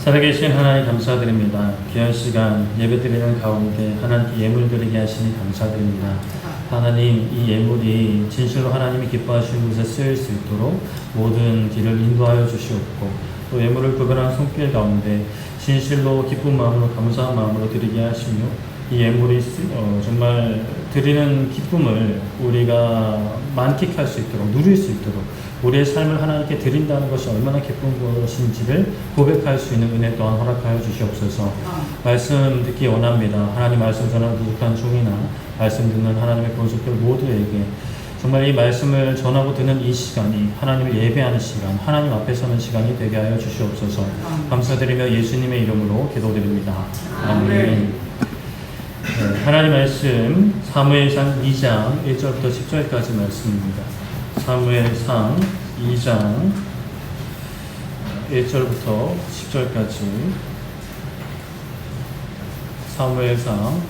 살아계신 하나님 감사드립니다. 귀한 시간 예배드리는 가운데 하나님께 예물 드리게 하시니 감사드립니다. 하나님, 이 예물이 진실로 하나님이 기뻐하시는 곳에 쓰일 수 있도록 모든 길을 인도하여 주시옵고, 또 예물을 구별한 손길 가운데 진실로 기쁜 마음으로 감사한 마음으로 드리게 하시며, 이 예물이 정말 드리는 기쁨을 우리가 만끽할 수 있도록, 누릴 수 있도록, 우리의 삶을 하나님께 드린다는 것이 얼마나 기쁜 것인지를 고백할 수 있는 은혜 또한 허락하여 주시옵소서. 말씀 듣기 원합니다. 하나님 말씀 전하는 부족한 종이나 말씀 듣는 하나님의 본속들 모두에게 정말 이 말씀을 전하고 듣는 이 시간이 하나님을 예배하는 시간, 하나님 앞에 서는 시간이 되게 하여 주시옵소서. 감사드리며 예수님의 이름으로 기도드립니다. 아멘. 하나님 말씀 사무엘상 2장 1절부터 10절까지 말씀입니다. 사무엘상 2장 1절부터 10절까지, 사무엘상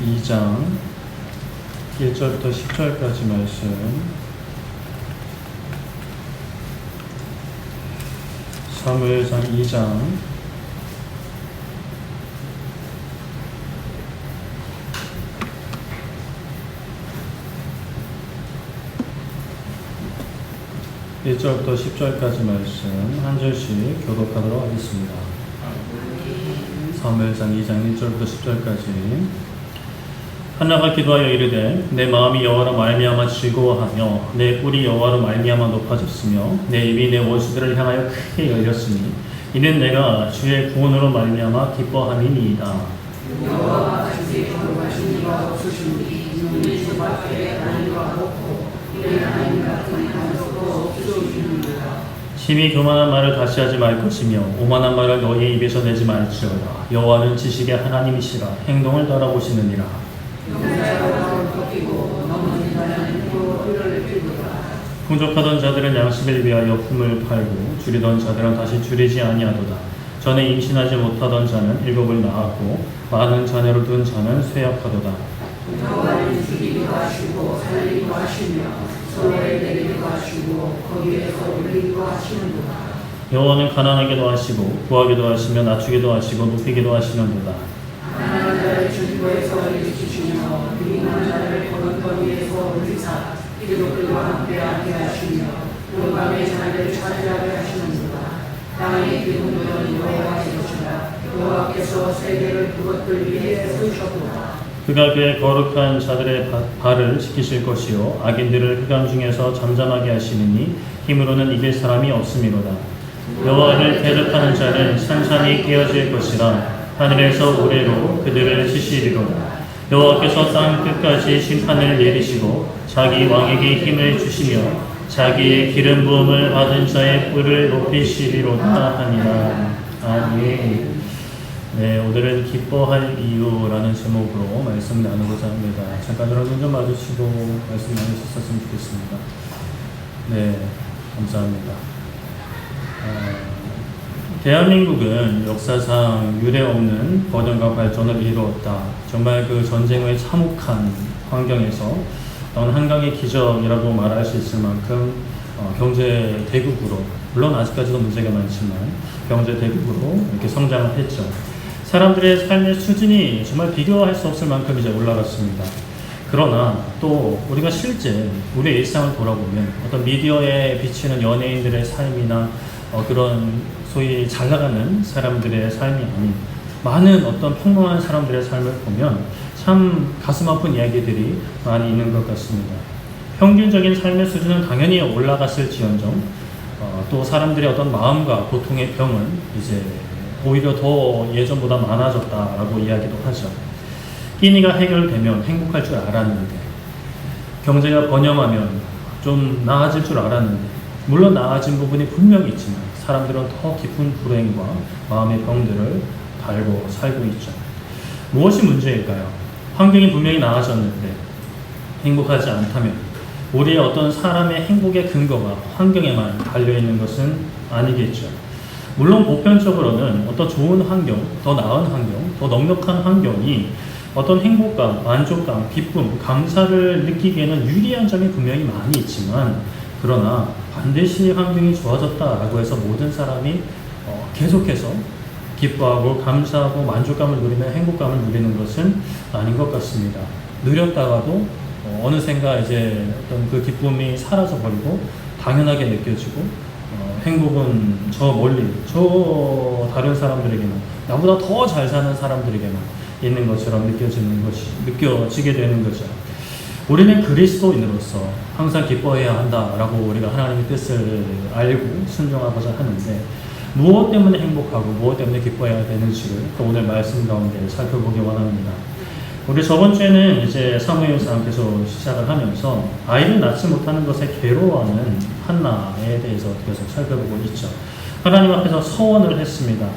2장 1절부터 10절까지 말씀, 사무엘상 2장 1절부터 10절까지 말씀 한 절씩 교독하도록 하겠습니다. 사무엘상 2장 1절부터 10절까지. 한나가 기도하여 이르되 내 마음이 여호와로 말미암아 즐거워하며 내 뿔이 여호와로 말미암아 높아졌으며 내 입이 내 원수들을 향하여 크게 열렸으니 이는 내가 주의 구원으로 말미암아 기뻐함이니이다. 여호와가 주의 거룩하신 이가 없으시니 눈이 주밖에 하나님과 없고 우리 하나님 같은 하나님도 없으시니라. 심히 교만한 말을 다시 하지 말 것이며 오만한 말을 너희의 입에서 내지 말지어다. 여호와는 지식의 하나님이시라 행동을 따라보시느니라. 풍족하던 자들은 양식을 위하여 품을 팔고 줄이던 자들은 다시 줄이지 아니하도다. 전에 임신하지 못하던 자는 일곱을 낳았고 많은 자녀를 둔 자는 쇠약하도다. 여호와는 죽이기도 하시고 살리기도 하시며 서로에 내리기도 하시고 거기에서 올리기도 하시는도다. 여호와는 가난하게도 하시고 구하기도 하시며 낮추기도 하시고 높이기도 하시는도다. 가난한 자를 중고에서 일으키시며 빈한 자를 거룩거리에서 올리사 기독들과 함께하게 하시며 요감의 자녀를 차지하게 하시는도다. 땅의 기둥들은 여호와의 것이라. 여호와께서 세계를 그것들 위에 세우셨도다. 그가 그의 거룩한 자들의 발을 지키실 것이요 악인들을 흑암 중에서 잠잠하게 하시느니 힘으로는 이길 사람이 없음이로다. 여호와를 대적하는 자는 산산이 깨어질 것이라. 하늘에서 우레로 그들을 치시리로다. 여호와께서 땅 끝까지 심판을 내리시고 자기 왕에게 힘을 주시며 자기의 기름 부음을 받은 자의 뿔을 높이시리로다 하니라. 아멘. 네, 오늘은 기뻐할 이유라는 제목으로 말씀 나누고자 합니다. 잠깐 여러분 좀 마주치고 말씀 나누셨으면 좋겠습니다. 네, 감사합니다. 대한민국은 역사상 유례 없는 번영과 발전을 이루었다. 정말 그 전쟁의 참혹한 환경에서 어떤 한강의 기적이라고 말할 수 있을 만큼 경제 대국으로, 물론 아직까지도 문제가 많지만 경제 대국으로 이렇게 성장을 했죠. 사람들의 삶의 수준이 정말 비교할 수 없을 만큼 이제 올라갔습니다. 그러나 또 우리가 실제 우리의 일상을 돌아보면 어떤 미디어에 비치는 연예인들의 삶이나 그런 소위 잘 나가는 사람들의 삶이 아닌 많은 어떤 평범한 사람들의 삶을 보면 참 가슴 아픈 이야기들이 많이 있는 것 같습니다. 평균적인 삶의 수준은 당연히 올라갔을지언정 또 사람들의 어떤 마음과 고통의 병은 이제 오히려 더 예전보다 많아졌다라고 이야기도 하죠. 끼니가 해결되면 행복할 줄 알았는데, 경제가 번영하면 좀 나아질 줄 알았는데, 물론 나아진 부분이 분명히 있지만 사람들은 더 깊은 불행과 마음의 병들을 달고 살고 있죠. 무엇이 문제일까요? 환경이 분명히 나아졌는데 행복하지 않다면 우리의 어떤 사람의 행복의 근거가 환경에만 달려있는 것은 아니겠죠. 물론 보편적으로는 어떤 좋은 환경, 더 나은 환경, 더 넉넉한 환경이 어떤 행복감, 만족감, 기쁨, 감사를 느끼기에는 유리한 점이 분명히 많이 있지만, 그러나 반드시 환경이 좋아졌다라고 해서 모든 사람이 계속해서 기뻐하고 감사하고 만족감을 누리며 행복감을 누리는 것은 아닌 것 같습니다. 누렸다가도 어느샌가 이제 어떤 그 기쁨이 사라져 버리고 당연하게 느껴지고 행복은 저 멀리 저 다른 사람들에게만, 나보다 더 잘 사는 사람들에게만 있는 것처럼 느껴지게 되는 거죠. 우리는 그리스도인으로서 항상 기뻐해야 한다라고 우리가 하나님의 뜻을 알고 순종하고자 하는데, 무엇 때문에 행복하고 무엇 때문에 기뻐해야 되는지를 또 오늘 말씀 가운데 살펴보기 원합니다. 우리 저번 주에는 이제 사무엘상 계속 시작을 하면서 아이를 낳지 못하는 것에 괴로워하는 한나에 대해서 계속 살펴보고 있죠. 하나님 앞에서 서원을 했습니다.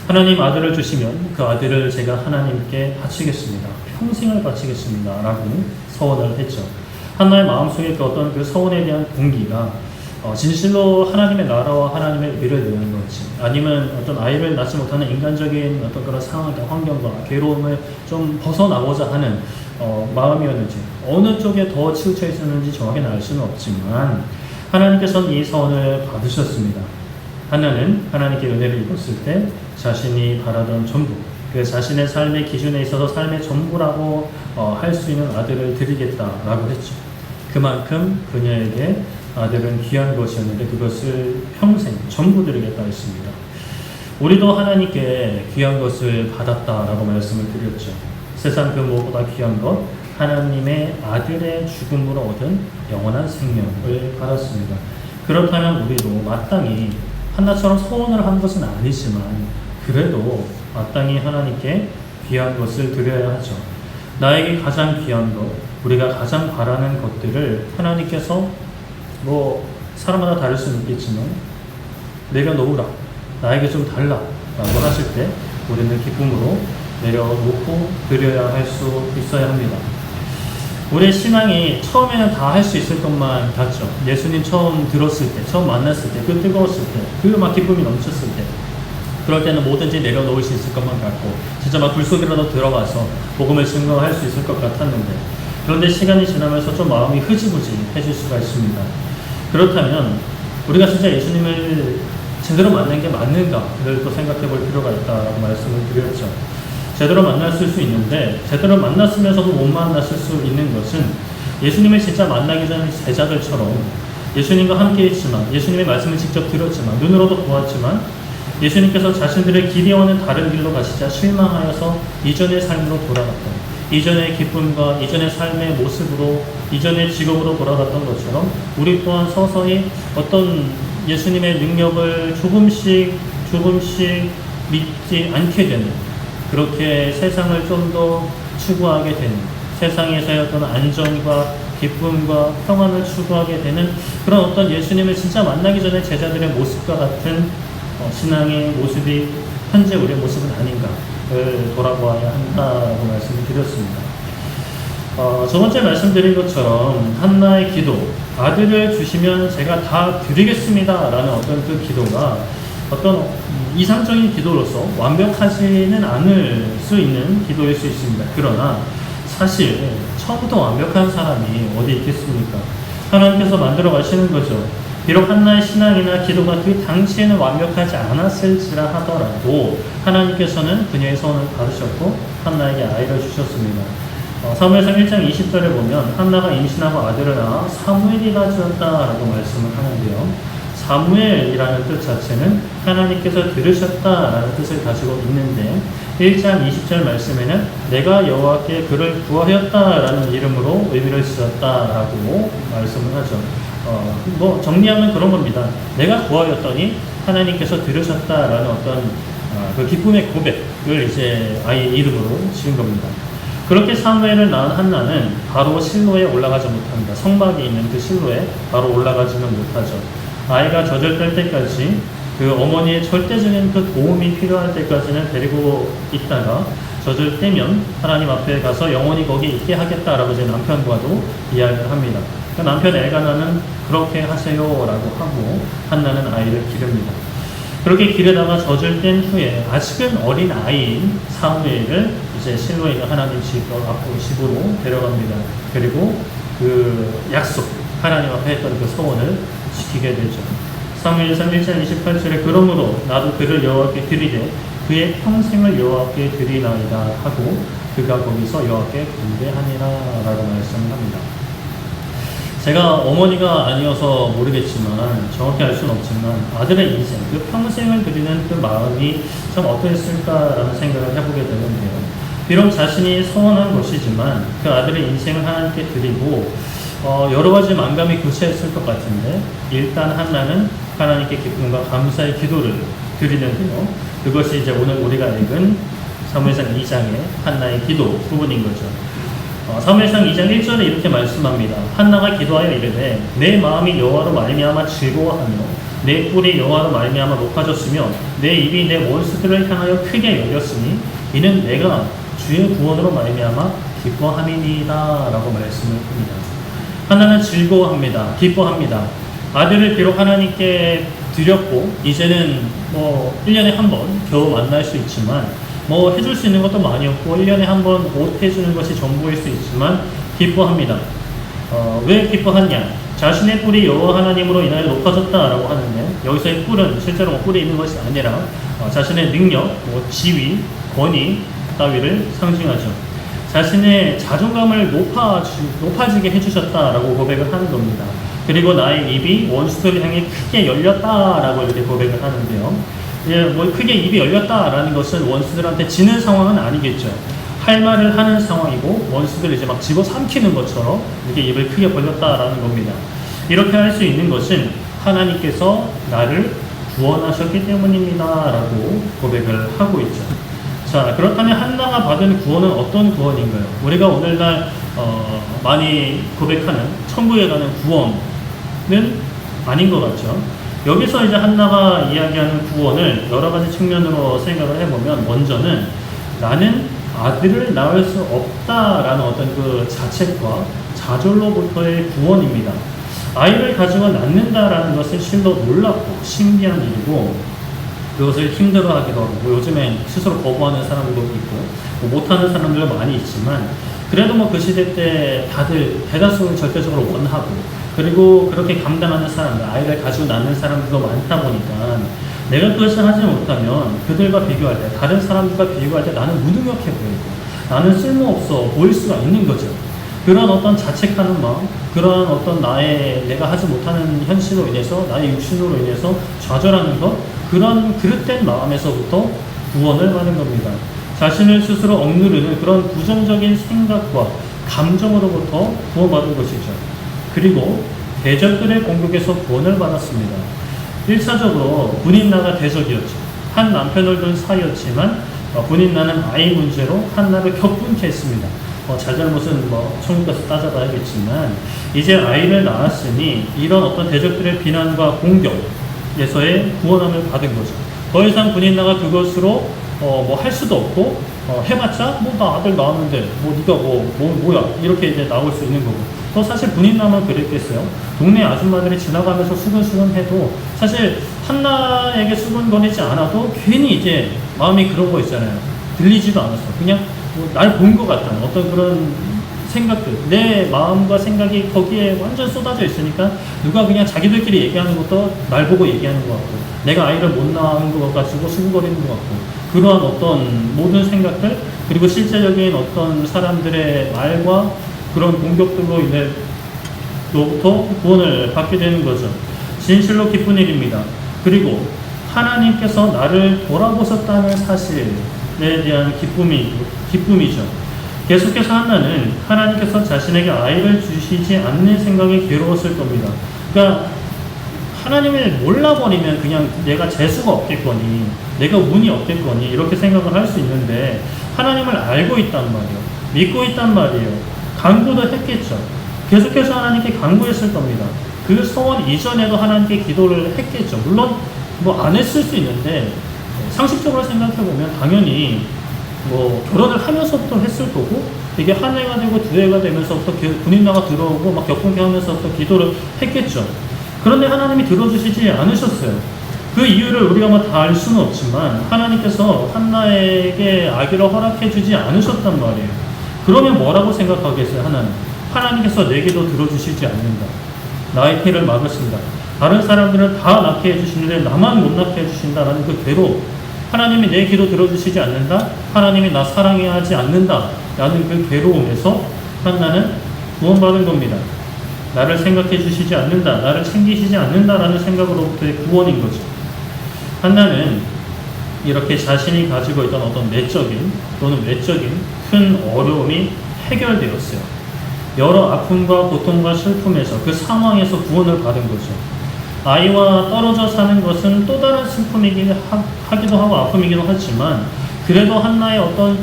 하나님 아들을 주시면 그 아들을 제가 하나님께 바치겠습니다. 평생을 바치겠습니다. 라고 서원을 했죠. 한나의 마음속에 그 어떤 그 서원에 대한 동기가 진실로 하나님의 나라와 하나님의 의를 위한 건지, 아니면 어떤 아이를 낳지 못하는 인간적인 어떤 그런 상황과 환경과 괴로움을 좀 벗어나고자 하는 마음이었는지, 어느 쪽에 더 치우쳐 있었는지 정확히는 알 수는 없지만 하나님께서는 이 서원을 받으셨습니다. 하나는 하나님께 은혜를 입었을 때 자신이 바라던 전부, 그 자신의 삶의 기준에 있어서 삶의 전부라고 할 수 있는 아들을 드리겠다라고 했죠. 그만큼 그녀에게 아들은 귀한 것이었는데 그것을 평생 전부 드리겠다 했습니다. 우리도 하나님께 귀한 것을 받았다라고 말씀을 드렸죠. 세상 그 무엇보다 귀한 것, 하나님의 아들의 죽음으로 얻은 영원한 생명을 받았습니다. 그렇다면 우리도 마땅히 한나처럼 소원을 한 것은 아니지만 그래도 마땅히 하나님께 귀한 것을 드려야 하죠. 나에게 가장 귀한 것, 우리가 가장 바라는 것들을 하나님께서 사람마다 다를 수는 있겠지만 내가 놓으라, 나에게 좀 달라 라고 하실 때 우리는 기쁨으로 내려놓고 드려야 할 수 있어야 합니다. 우리의 신앙이 처음에는 다 할 수 있을 것만 같죠. 예수님 처음 들었을 때, 처음 만났을 때, 그 뜨거웠을 때, 그 막 기쁨이 넘쳤을 때, 그럴 때는 뭐든지 내려놓을 수 있을 것만 같고 진짜 막 불속이라도 들어가서 복음을 증거할 수 있을 것 같았는데, 그런데 시간이 지나면서 좀 마음이 흐지부지해질 수가 있습니다. 그렇다면 우리가 진짜 예수님을 제대로 만난 게 맞는가를 또 생각해 볼 필요가 있다고 말씀을 드렸죠. 제대로 만났을 수 있는데 제대로 만났으면서도 못 만났을 수 있는 것은, 예수님을 진짜 만나기 전 제자들처럼 예수님과 함께 했지만, 예수님의 말씀을 직접 들었지만, 눈으로도 보았지만 예수님께서 자신들의 기대와는 다른 길로 가시자 실망하여서 이전의 삶으로 돌아갔던, 이전의 기쁨과 이전의 삶의 모습으로, 이전의 직업으로 돌아갔던 것처럼 우리 또한 서서히 어떤 예수님의 능력을 조금씩 믿지 않게 되는, 그렇게 세상을 좀 더 추구하게 되는, 세상에서의 어떤 안정과 기쁨과 평안을 추구하게 되는 그런 어떤 예수님을 진짜 만나기 전에 제자들의 모습과 같은 신앙의 모습이 현재 우리의 모습은 아닌가를 돌아보아야 한다고 말씀을 드렸습니다. 저번주에 말씀드린 것처럼 한나의 기도, 아들을 주시면 제가 다 드리겠습니다 라는 어떤 그 기도가 어떤 이상적인 기도로서 완벽하지는 않을 수 있는 기도일 수 있습니다. 그러나 사실 처음부터 완벽한 사람이 어디 있겠습니까? 하나님께서 만들어 가시는 거죠. 비록 한나의 신앙이나 기도가 그 당시에는 완벽하지 않았을지라 하더라도 하나님께서는 그녀의 소원을 받으셨고 한나에게 아이를 주셨습니다. 사무엘상 1장 20절에 보면 한나가 임신하고 아들을 낳아 사무엘이라 지었다라고 말씀을 하는데요. 사무엘이라는 뜻 자체는 하나님께서 들으셨다라는 뜻을 가지고 있는데 1장 20절 말씀에는 내가 여호와께 그를 구하였다라는 이름으로 의미를 지었다라고 말씀을 하죠. 정리하면 그런 겁니다. 내가 구하였더니 하나님께서 들으셨다라는 어떤 그 기쁨의 고백을 이제 아이의 이름으로 지은 겁니다. 그렇게 사무엘을 낳은 한나는 바로 실로에 올라가지 못합니다. 성막이 있는 그 실로에 바로 올라가지는 못하죠. 아이가 젖을 뺄 때까지 그 어머니의 절대적인 그 도움이 필요할 때까지는 데리고 있다가 젖을 떼면 하나님 앞에 가서 영원히 거기 있게 하겠다라고 제 남편과도 이야기를 합니다. 그 남편 엘가나는 그렇게 하세요라고 하고 한나는 아이를 기릅니다. 그렇게 기르다가 젖을 뗀 후에 아직은 어린 아이인 사무엘을 이제 실로에 있는 하나님 집으로 데려갑니다. 그리고 그 약속, 하나님 앞에 했던 그 서원을 지키게 되죠. 사무엘상 1장 28절에 그러므로 나도 그를 여호와께 드리되 그의 평생을 여호와께 드리나이다 하고 그가 거기서 여호와께 군대하니라 라고 말씀합니다. 제가 어머니가 아니어서 모르겠지만 정확히 알 수는 없지만 아들의 인생, 그 평생을 드리는 그 마음이 참 어떠했을까라는 생각을 해보게 되는데요. 비록 자신이 서원한 것이지만 그 아들의 인생을 하나님께 드리고 여러 가지 만감이 교차했을 것 같은데 일단 한나는 하나님께 기쁨과 감사의 기도를 드리는데요. 그것이 이제 오늘 우리가 읽은 사무엘상 2장의 한나의 기도 부분인 거죠. 사무엘상 2장 1절에 이렇게 말씀합니다. 한나가 기도하여 이르되 내 마음이 여호와로 말미암아 즐거워하며 내 뿔이 여호와로 말미암아 높아졌으며 내 입이 내 원수들을 향하여 크게 열렸으니 이는 내가 주의 구원으로 말미암아 기뻐함이니이다 라고 말씀을 합니다. 하나는 즐거워합니다. 기뻐합니다. 아들을 비록 하나님께 드렸고 이제는 1년에 한 번 겨우 만날 수 있지만 해줄 수 있는 것도 많이 없고 1년에 한 번 옷 해주는 것이 전부일 수 있지만 기뻐합니다. 왜 기뻐하냐? 자신의 뿔이 여호와 하나님으로 인하여 높아졌다라고 하는데 여기서의 뿔은 실제로 뿔이 있는 것이 아니라 자신의 능력, 지위, 권위 따위를 상징하죠. 자신의 자존감을 높아지게 해주셨다라고 고백을 하는 겁니다. 그리고 나의 입이 원수들을 향해 크게 열렸다라고 이렇게 고백을 하는데요. 크게 입이 열렸다라는 것은 원수들한테 지는 상황은 아니겠죠. 할 말을 하는 상황이고 원수들을 이제 막 집어삼키는 것처럼 이렇게 입을 크게 벌렸다라는 겁니다. 이렇게 할 수 있는 것은 하나님께서 나를 구원하셨기 때문입니다라고 고백을 하고 있죠. 자, 그렇다면 한나가 받은 구원은 어떤 구원인가요? 우리가 오늘날 많이 고백하는 천국에 가는 구원은 아닌 것 같죠. 여기서 이제 한나가 이야기하는 구원을 여러 가지 측면으로 생각을 해보면 먼저는 나는 아들을 낳을 수 없다라는 어떤 그 자책과 좌절로부터의 구원입니다. 아이를 가지고 낳는다라는 것은 실로 놀랍고 신기한 일이고 그것을 힘들어하기도 하고 요즘엔 스스로 거부하는 사람들도 있고 못하는 사람들도 많이 있지만 그래도 그 시대 때 다들 대다수를 절대적으로 원하고 그리고 그렇게 감당하는 사람들, 아이를 가지고 낳는 사람들도 많다 보니까 내가 그것을 하지 못하면 그들과 비교할 때, 다른 사람들과 비교할 때 나는 무능력해 보이고 나는 쓸모없어 보일 수가 있는 거죠. 그런 어떤 자책하는 마음, 그런 어떤 내가 하지 못하는 현실로 인해서, 나의 육신으로 인해서 좌절하는 것, 그런 그릇된 마음에서부터 구원을 받는 겁니다. 자신을 스스로 억누르는 그런 부정적인 생각과 감정으로부터 구원받은 것이죠. 그리고 대적들의 공격에서 구원을 받았습니다. 1차적으로 군인나가 대적이었죠. 한 남편을 둔 사이였지만 군인나는 아이 문제로 한나를 격분케 했습니다. 잘잘못은 천국 가서 따져봐야겠지만 이제 아이를 낳았으니 이런 어떤 대적들의 비난과 공격에서의 구원함을 받은 거죠. 더 이상 군인나가 그것으로 할 수도 없고 해봤자 나 아들 낳았는데 네가 뭐야 이렇게 이제 나올 수 있는 거고 또 사실 군인나만 그랬겠어요. 동네 아줌마들이 지나가면서 수근수근 해도 사실 한나에게 수근거리지 않아도 괜히 이제 마음이 그런 거 있잖아요. 들리지도 않았어. 그냥 날 본 것 같다는 어떤 그런 생각들, 내 마음과 생각이 거기에 완전 쏟아져 있으니까 누가 그냥 자기들끼리 얘기하는 것도 날 보고 얘기하는 것 같고 내가 아이를 못 낳은 것 가지고 수근거리는 것 같고 그러한 어떤 모든 생각들 그리고 실제적인 어떤 사람들의 말과 그런 공격들로 인해 로부터 구원을 받게 되는 거죠. 진실로 기쁜 일입니다. 그리고 하나님께서 나를 돌아보셨다는 사실에 대한 기쁨이죠. 계속해서 한나는 하나님께서 자신에게 아이를 주시지 않는 생각이 괴로웠을 겁니다. 그러니까 하나님을 몰라버리면 그냥 내가 재수가 없겠거니 내가 운이 없겠거니 이렇게 생각을 할 수 있는데 하나님을 알고 있단 말이에요. 믿고 있단 말이에요. 간구도 했겠죠. 계속해서 하나님께 간구했을 겁니다. 그 서원 이전에도 하나님께 기도를 했겠죠. 물론 안 했을 수 있는데 상식적으로 생각해보면 당연히 결혼을 하면서부터 했을 거고 이게 한 해가 되고 두 해가 되면서부터 군인나가 들어오고 막 격분케 하면서부터 기도를 했겠죠. 그런데 하나님이 들어주시지 않으셨어요. 그 이유를 우리가 다 알 수는 없지만 하나님께서 한나에게 아기를 허락해 주지 않으셨단 말이에요. 그러면 뭐라고 생각하겠어요? 하나님께서 내 기도 들어주시지 않는다. 나의 태를 막으신다. 다른 사람들은 다 낳게 해주시는데 나만 못 낳게 해주신다라는 그 괴로움. 하나님이 내 기도 들어주시지 않는다, 하나님이 나 사랑하지 않는다 라는 그 괴로움에서 한나는 구원받은 겁니다. 나를 생각해 주시지 않는다, 나를 챙기시지 않는다라는 생각으로부터의 구원인 거죠. 한나는 이렇게 자신이 가지고 있던 어떤 내적인 또는 외적인 큰 어려움이 해결되었어요. 여러 아픔과 고통과 슬픔에서 그 상황에서 구원을 받은 거죠. 아이와 떨어져 사는 것은 또 다른 슬픔이기도 하고 아픔이기도 하지만 그래도 한나의 어떤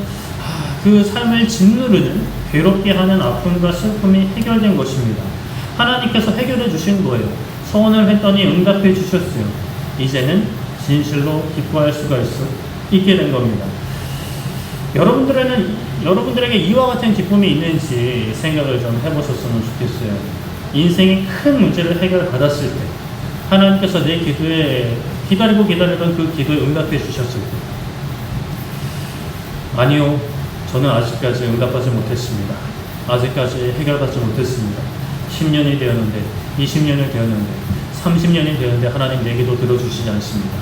그 삶을 짓누르는 괴롭게 하는 아픔과 슬픔이 해결된 것입니다. 하나님께서 해결해 주신 거예요. 소원을 했더니 응답해 주셨어요. 이제는 진실로 기뻐할 수가 있게 된 겁니다. 여러분들에게 이와 같은 기쁨이 있는지 생각을 좀 해보셨으면 좋겠어요. 인생의 큰 문제를 해결받았을 때 하나님께서 내 기도에 기다리던 그 기도에 응답해 주셨을 때 아니요, 저는 아직까지 응답하지 못했습니다. 아직까지 해결받지 못했습니다. 10년이 되었는데 20년이 되었는데 30년이 되었는데 하나님 내 기도 들어주시지 않습니다.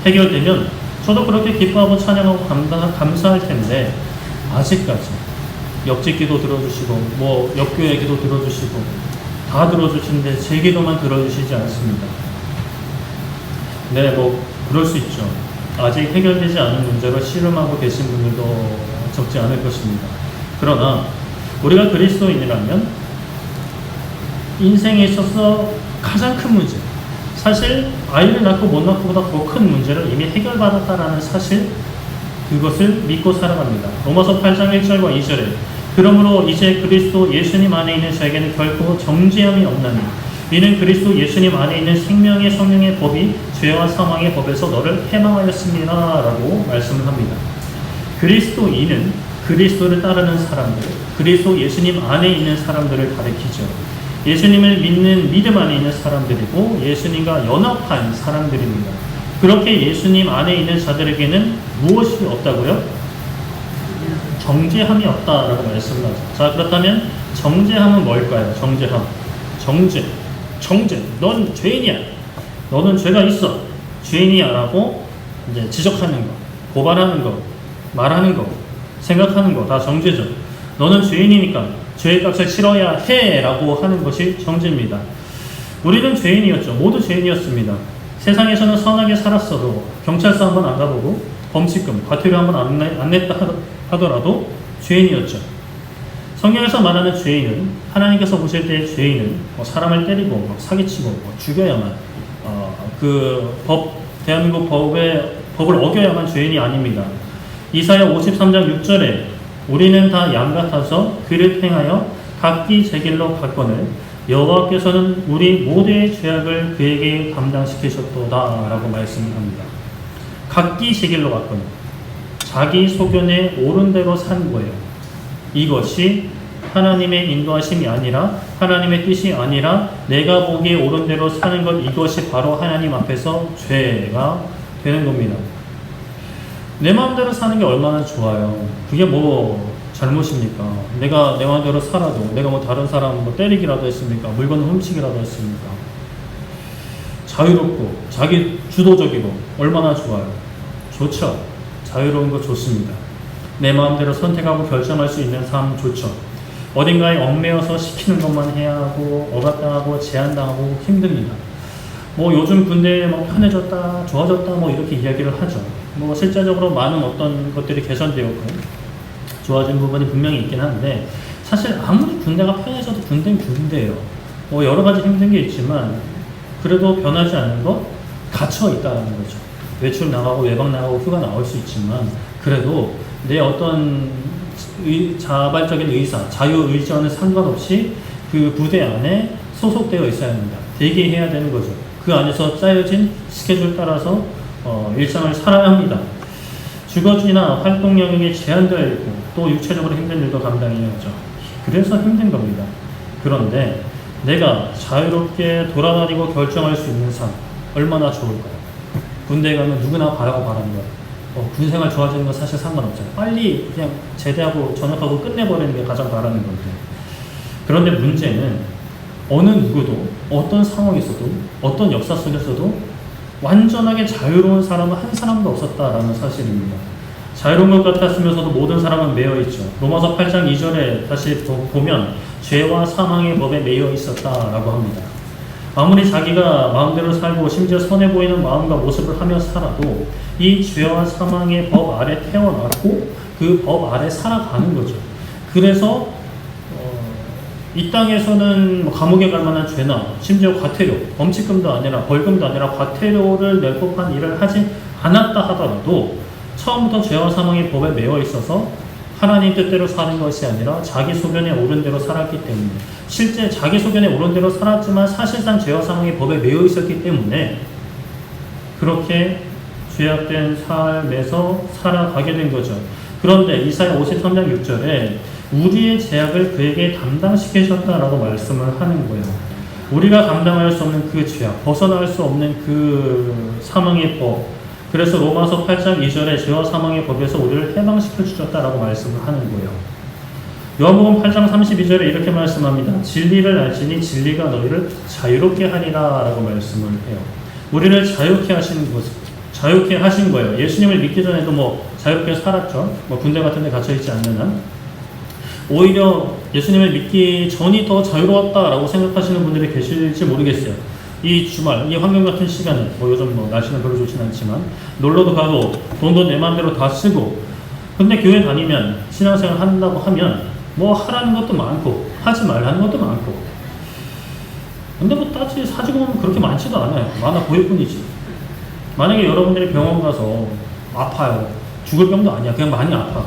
해결되면 저도 그렇게 기뻐하고 찬양하고 감사할 텐데 아직까지 옆집 기도 들어주시고 옆교회 기도 들어주시고 다 들어주시는데 제 기도만 들어주시지 않습니다. 네, 그럴 수 있죠. 아직 해결되지 않은 문제로 씨름하고 계신 분들도 적지 않을 것입니다. 그러나 우리가 그리스도인이라면 인생에 있어서 가장 큰 문제, 사실 아이를 낳고 못 낳고보다 더 큰 문제를 이미 해결받았다라는 사실, 그것을 믿고 살아갑니다. 로마서 8장 1절과 2절에 그러므로 이제 그리스도 예수님 안에 있는 저에게는 결코 정죄함이 없나니 이는 그리스도 예수님 안에 있는 생명의 성령의 법이 죄와 사망의 법에서 너를 해방하였습니다 라고 말씀을 합니다. 그리스도인은 그리스도를 따르는 사람들, 그리스도 예수님 안에 있는 사람들을 가리키죠. 예수님을 믿는 믿음 안에 있는 사람들이고 예수님과 연합한 사람들입니다. 그렇게 예수님 안에 있는 자들에게는 무엇이 없다고요? 정죄함이 없다라고 말씀을 하죠. 자, 그렇다면 정죄함은 뭘까요? 정죄. 넌 죄인이야. 너는 죄가 있어. 죄인이야 라고 이제 지적하는 거, 고발하는 거, 말하는 거, 생각하는 거 다 정죄죠. 너는 죄인이니까 죄의 값을 치러야 해 라고 하는 것이 정죄입니다. 우리는 죄인이었죠. 모두 죄인이었습니다. 세상에서는 선하게 살았어도 경찰서 한번 안 가보고 범칙금, 과태료 한번 안 냈다 하더라도 죄인이었죠. 성경에서 말하는 죄인은, 하나님께서 보실 때의 죄인은 사람을 때리고 사기치고 죽여야만 대한민국 법을 어겨야만 죄인이 아닙니다. 이사야 53장 6절에 우리는 다 양 같아서 그를 행하여 각기 제 길로 갔거늘 여호와께서는 우리 모두의 죄악을 그에게 감당시키셨도다 라고 말씀합니다. 각기 제 길로 갔거늘, 자기 소견에 옳은 대로 산 거예요. 이것이 하나님의 인도하심이 아니라, 하나님의 뜻이 아니라 내가 보기에 옳은 대로 사는 것, 이것이 바로 하나님 앞에서 죄가 되는 겁니다. 내 마음대로 사는 게 얼마나 좋아요. 그게 잘못입니까? 내가 내 마음대로 살아도 내가 다른 사람 때리기라도 했습니까? 물건 훔치기라도 했습니까? 자유롭고 자기 주도적이고 얼마나 좋아요. 좋죠. 자유로운 거 좋습니다. 내 마음대로 선택하고 결정할 수 있는 삶 좋죠. 어딘가에 얽매여서 시키는 것만 해야 하고 억압당하고 제한당하고 힘듭니다. 요즘 군대에 편해졌다, 좋아졌다 이렇게 이야기를 하죠. 실제적으로 많은 어떤 것들이 개선되었고 좋아진 부분이 분명히 있긴 한데, 사실 아무리 군대가 편해져도 군대는 군대예요. 여러 가지 힘든 게 있지만 그래도 변하지 않는 거, 갇혀 있다는 거죠. 외출 나가고 외박 나가고 휴가 나올 수 있지만 그래도 내 어떤 자발적인 의사, 자유의지와는 상관없이 그 부대 안에 소속되어 있어야 합니다. 대기해야 되는 거죠. 그 안에서 짜여진 스케줄 따라서 일상을 살아야 합니다. 주거지나 활동 영역에 제한되어 있고 또 육체적으로 힘든 일도 감당해야 하죠. 그래서 힘든 겁니다. 그런데 내가 자유롭게 돌아다니고 결정할 수 있는 삶, 얼마나 좋을까요? 군대에 가면 누구나 바라는 거예요. 군생활 좋아지는 건 사실 상관없잖아요. 빨리 그냥 제대하고 전역하고 끝내버리는 게 가장 바라는 건데, 그런데 문제는 어느 누구도 어떤 상황에서도 어떤 역사 속에서도 완전하게 자유로운 사람은 한 사람도 없었다라는 사실입니다. 자유로운 것 같았으면서도 모든 사람은 매여 있죠. 로마서 8장 2절에 다시 보면 죄와 사망의 법에 매여 있었다라고 합니다. 아무리 자기가 마음대로 살고 심지어 선해 보이는 마음과 모습을 하며 살아도 이 죄와 사망의 법 아래 태어났고 그 법 아래 살아가는 거죠. 그래서 이 땅에서는 뭐 감옥에 갈 만한 죄나 심지어 과태료, 범칙금도 아니라 벌금도 아니라 과태료를 낼 법한 일을 하지 않았다 하더라도 처음부터 죄와 사망의 법에 매여 있어서 하나님 뜻대로 사는 것이 아니라 자기 소견에 오른 대로 살았기 때문에, 실제 자기 소견에 오른 대로 살았지만 사실상 죄와 사망의 법에 매여 있었기 때문에 그렇게 죄악된 삶에서 살아가게 된 거죠. 그런데 이사야 53장 6절에 우리의 죄악을 그에게 담당시키셨다라고 말씀을 하는 거예요. 우리가 감당할 수 없는 그 죄악, 벗어날 수 없는 그 사망의 법, 그래서 로마서 8장 2절에 죄와 사망의 법에서 우리를 해방시켜 주셨다라고 말씀을 하는 거예요. 요한복음 8장 32절에 이렇게 말씀합니다. 진리를 알지니 진리가 너희를 자유롭게 하리라 라고 말씀을 해요. 우리를 자유케 하신 거예요. 예수님을 믿기 전에도 뭐 자유롭게 살았죠. 뭐 군대 같은 데 갇혀있지 않는 한. 오히려 예수님을 믿기 전이 더 자유로웠다라고 생각하시는 분들이 계실지 모르겠어요. 이 주말, 이 환경 같은 시간에, 뭐 요즘 뭐 날씨는 별로 좋진 않지만, 놀러도 가고, 돈도 내 마음대로 다 쓰고, 근데 교회 다니면, 신앙생활 한다고 하면, 뭐 하라는 것도 많고, 하지 말라는 것도 많고, 근데 뭐 사지고 보면 그렇게 많지도 않아요. 많아 보일 뿐이지. 만약에 여러분들이 병원 가서 아파요. 죽을 병도 아니야. 그냥 많이 아파.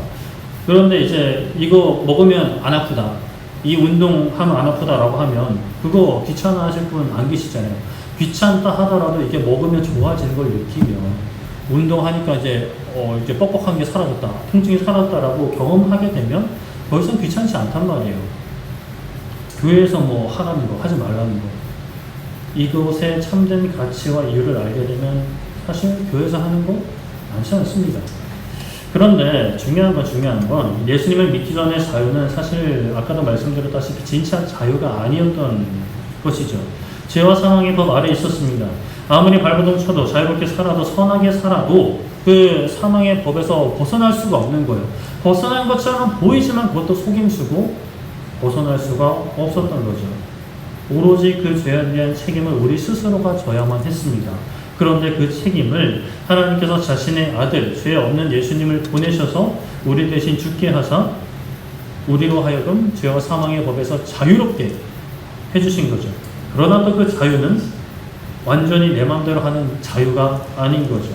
그런데 이제 이거 먹으면 안 아프다. 이 운동하면 안 아프다라고 하면 그거 귀찮아 하실 분 안 계시잖아요. 귀찮다 하더라도 이게 먹으면 좋아지는 걸 느끼면 운동하니까 이제 뻑뻑한 게 사라졌다. 통증이 사라졌다라고 경험하게 되면 더 이상 귀찮지 않단 말이에요. 교회에서 뭐 하라는 거, 하지 말라는 거. 이것의 참된 가치와 이유를 알게 되면 사실 교회에서 하는 거 많지 않습니다. 그런데 중요한 건 예수님을 믿기 전의 자유는 사실 아까도 말씀드렸다시피 진짜 자유가 아니었던 것이죠. 죄와 사망의 법 아래에 있었습니다. 아무리 발버둥 쳐도 자유롭게 살아도 선하게 살아도 그 사망의 법에서 벗어날 수가 없는 거예요. 벗어난 것처럼 보이지만 그것도 속임수고 벗어날 수가 없었던 거죠. 오로지 그 죄에 대한 책임을 우리 스스로가 져야만 했습니다. 그런데 그 책임을 하나님께서 자신의 아들, 죄 없는 예수님을 보내셔서 우리 대신 죽게 하사 우리로 하여금 죄와 사망의 법에서 자유롭게 해주신 거죠. 그러나 또 그 자유는 완전히 내 마음대로 하는 자유가 아닌 거죠.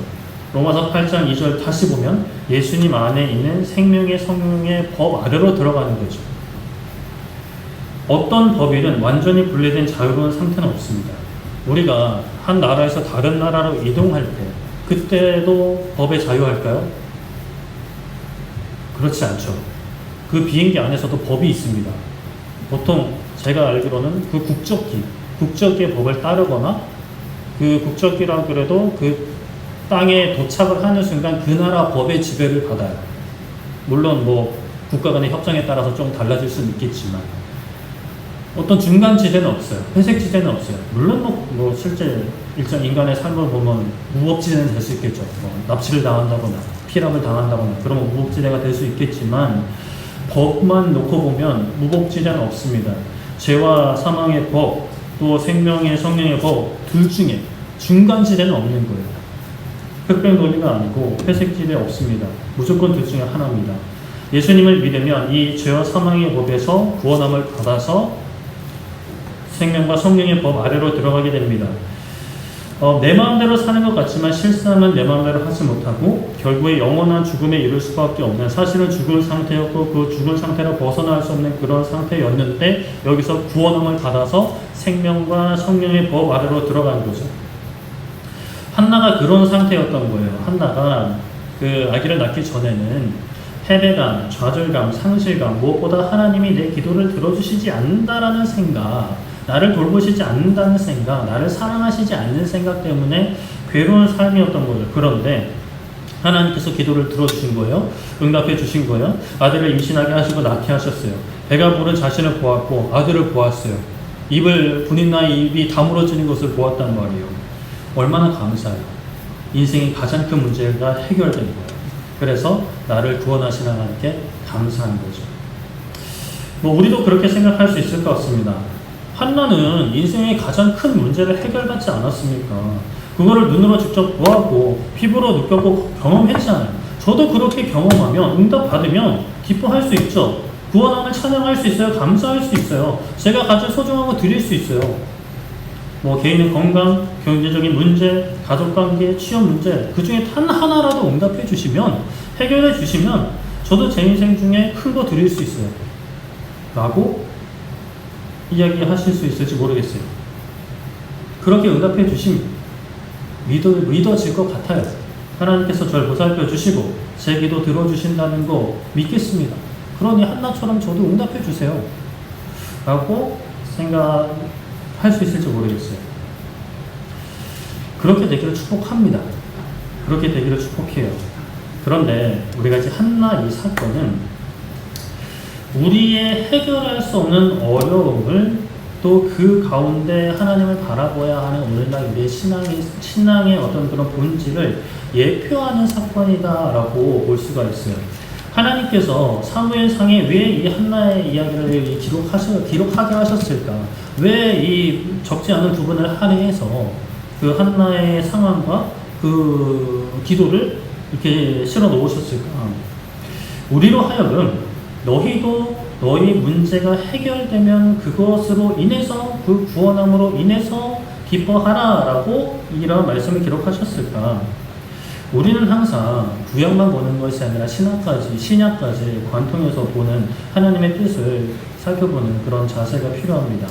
로마서 8장 2절 다시 보면 예수님 안에 있는 생명의 성령의 법 아래로 들어가는 거죠. 어떤 법이든 완전히 분리된 자유로운 상태는 없습니다. 우리가 한 나라에서 다른 나라로 이동할 때 그때도 법에 자유할까요? 그렇지 않죠. 그 비행기 안에서도 법이 있습니다. 보통 제가 알기로는 그 국적기의 법을 따르거나 그 국적기라 그래도 그 땅에 도착을 하는 순간 그 나라 법의 지배를 받아요. 물론 뭐 국가 간의 협정에 따라서 좀 달라질 수는 있겠지만 어떤 중간 지대는 없어요. 회색 지대는 없어요. 물론 뭐 실제 일정 인간의 삶을 보면 무법지대는 될 수 있겠죠. 뭐 납치를 당한다거나 피랍을 당한다거나 그러면 무법지대가 될 수 있겠지만 법만 놓고 보면 무법지대는 없습니다. 죄와 사망의 법, 또 생명의 성령의 법 둘 중에 중간 지대는 없는 거예요. 흑백 논리가 아니고 회색 지대 없습니다. 무조건 둘 중에 하나입니다. 예수님을 믿으면 이 죄와 사망의 법에서 구원함을 받아서 생명과 성령의 법 아래로 들어가게 됩니다. 내 마음대로 사는 것 같지만 실상은 내 마음대로 하지 못하고 결국에 영원한 죽음에 이를 수밖에 없는, 사실은 죽을 상태였고 그 죽은 상태로 벗어날 수 없는 그런 상태였는데 여기서 구원함을 받아서 생명과 성령의 법 아래로 들어간 거죠. 한나가 그런 상태였던 거예요. 한나가 그 아기를 낳기 전에는 패배감, 좌절감, 상실감, 무엇보다 하나님이 내 기도를 들어주시지 않는다라는 생각, 나를 돌보시지 않는다는 생각, 나를 사랑하시지 않는 생각 때문에 괴로운 삶이었던 거예요. 그런데 하나님께서 기도를 들어주신 거예요. 응답해 주신 거예요. 아들을 임신하게 하시고 낳게 하셨어요. 배가 부른 자신을 보았고 아들을 보았어요. 입을 분인 나의 입이 다물어지는 것을 보았단 말이에요. 얼마나 감사해요. 인생의 가장 큰 문제가 해결된 거예요. 그래서 나를 구원하신 하나님께 감사한 거죠. 뭐 우리도 그렇게 생각할 수 있을 것 같습니다. 한나는 인생의 가장 큰 문제를 해결받지 않았습니까? 그거를 눈으로 직접 보았고 피부로 느꼈고 경험했잖아요. 저도 그렇게 경험하면 응답 받으면 기뻐할 수 있죠. 구원함을 찬양할 수 있어요. 감사할 수 있어요. 제가 가진 소중한 거 드릴 수 있어요. 뭐 개인의 건강, 경제적인 문제, 가족관계, 취업 문제 그 중에 단 하나라도 응답해 주시면, 해결해 주시면 저도 제 인생 중에 큰 거 드릴 수 있어요 라고 이야기하실 수 있을지 모르겠어요. 그렇게 응답해 주시면 믿어질 것 같아요. 하나님께서 저를 보살펴 주시고 제 기도 들어주신다는 거 믿겠습니다. 그러니 한나처럼 저도 응답해 주세요 라고 생각할 수 있을지 모르겠어요. 그렇게 되기를 축복합니다. 그렇게 되기를 축복해요. 그런데 우리가 이제 한나 이 사건은 우리의 해결할 수 없는 어려움을 또 그 가운데 하나님을 바라봐야 하는 오늘날 우리의 신앙의 어떤 그런 본질을 예표하는 사건이다라고 볼 수가 있어요. 하나님께서 사무엘상에 왜 이 한나의 이야기를 기록하게 하셨을까? 왜 이 적지 않은 부분을 할애해서 그 한나의 상황과 그 기도를 이렇게 실어 놓으셨을까? 우리로 하여금 너희도 너희 문제가 해결되면 그것으로 인해서 그 구원함으로 인해서 기뻐하라 라고 이런 말씀을 기록하셨을까? 우리는 항상 구약만 보는 것이 아니라 신약까지 관통해서 보는 하나님의 뜻을 살펴보는 그런 자세가 필요합니다.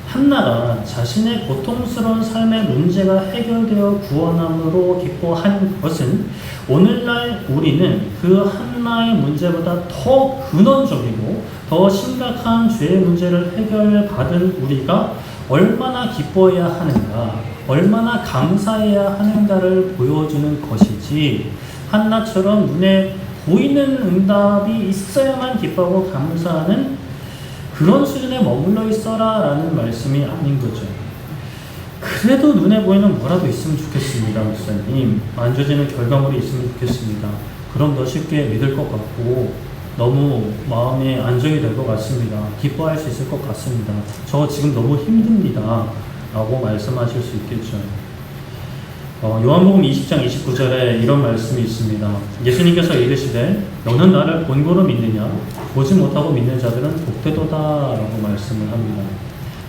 한나가 자신의 고통스러운 삶의 문제가 해결되어 구원함으로 기뻐한 것은 오늘날 우리는 그 한나의 문제보다 더 근원적이고 더 심각한 죄의 문제를 해결받은 우리가 얼마나 기뻐해야 하는가, 얼마나 감사해야 하는가를 보여주는 것이지, 한나처럼 눈에 보이는 응답이 있어야만 기뻐하고 감사하는 그런 수준에 머물러 있어라 라는 말씀이 아닌 거죠. 그래도 눈에 보이는 뭐라도 있으면 좋겠습니다, 목사님. 만져지는 결과물이 있으면 좋겠습니다. 그럼 더 쉽게 믿을 것 같고 너무 마음에 안정이 될 것 같습니다. 기뻐할 수 있을 것 같습니다. 저 지금 너무 힘듭니다 라고 말씀하실 수 있겠죠. 요한복음 20장 29절에 이런 말씀이 있습니다. 예수님께서 이르시되 너는 나를 본고로 믿느냐? 보지 못하고 믿는 자들은 복되도다 라고 말씀을 합니다.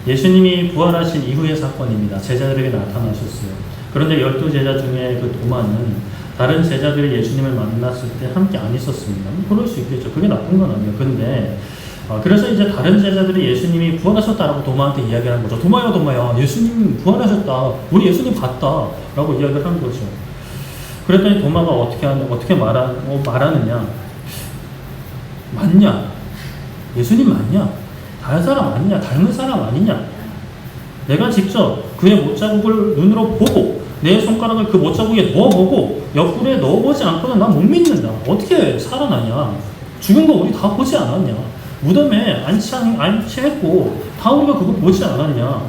예수님이 부활하신 이후의 사건입니다. 제자들에게 나타나셨어요. 그런데 12제자 중에 그 도마는 다른 제자들이 예수님을 만났을 때 함께 안 있었습니다. 그럴 수 있겠죠. 그게 나쁜 건 아니에요. 근데 그래서 이제 다른 제자들이 예수님이 부활하셨다라고 도마한테 이야기를 한 거죠. 도마야, 예수님 부활하셨다. 우리 예수님 봤다. 라고 이야기를 한 거죠. 그랬더니 도마가 어떻게 말하느냐. 맞냐? 예수님 맞냐? 다른 사람 아니냐? 닮은 사람 아니냐? 내가 직접 그의 못자국을 눈으로 보고 내 손가락을 그 못자국에 넣어보고 옆구리에 넣어보지 않고는 난 못 믿는다. 어떻게 살아나냐? 죽은 거 우리 다 보지 않았냐? 무덤에 안치했고 다 우리가 그거 보지 않았냐?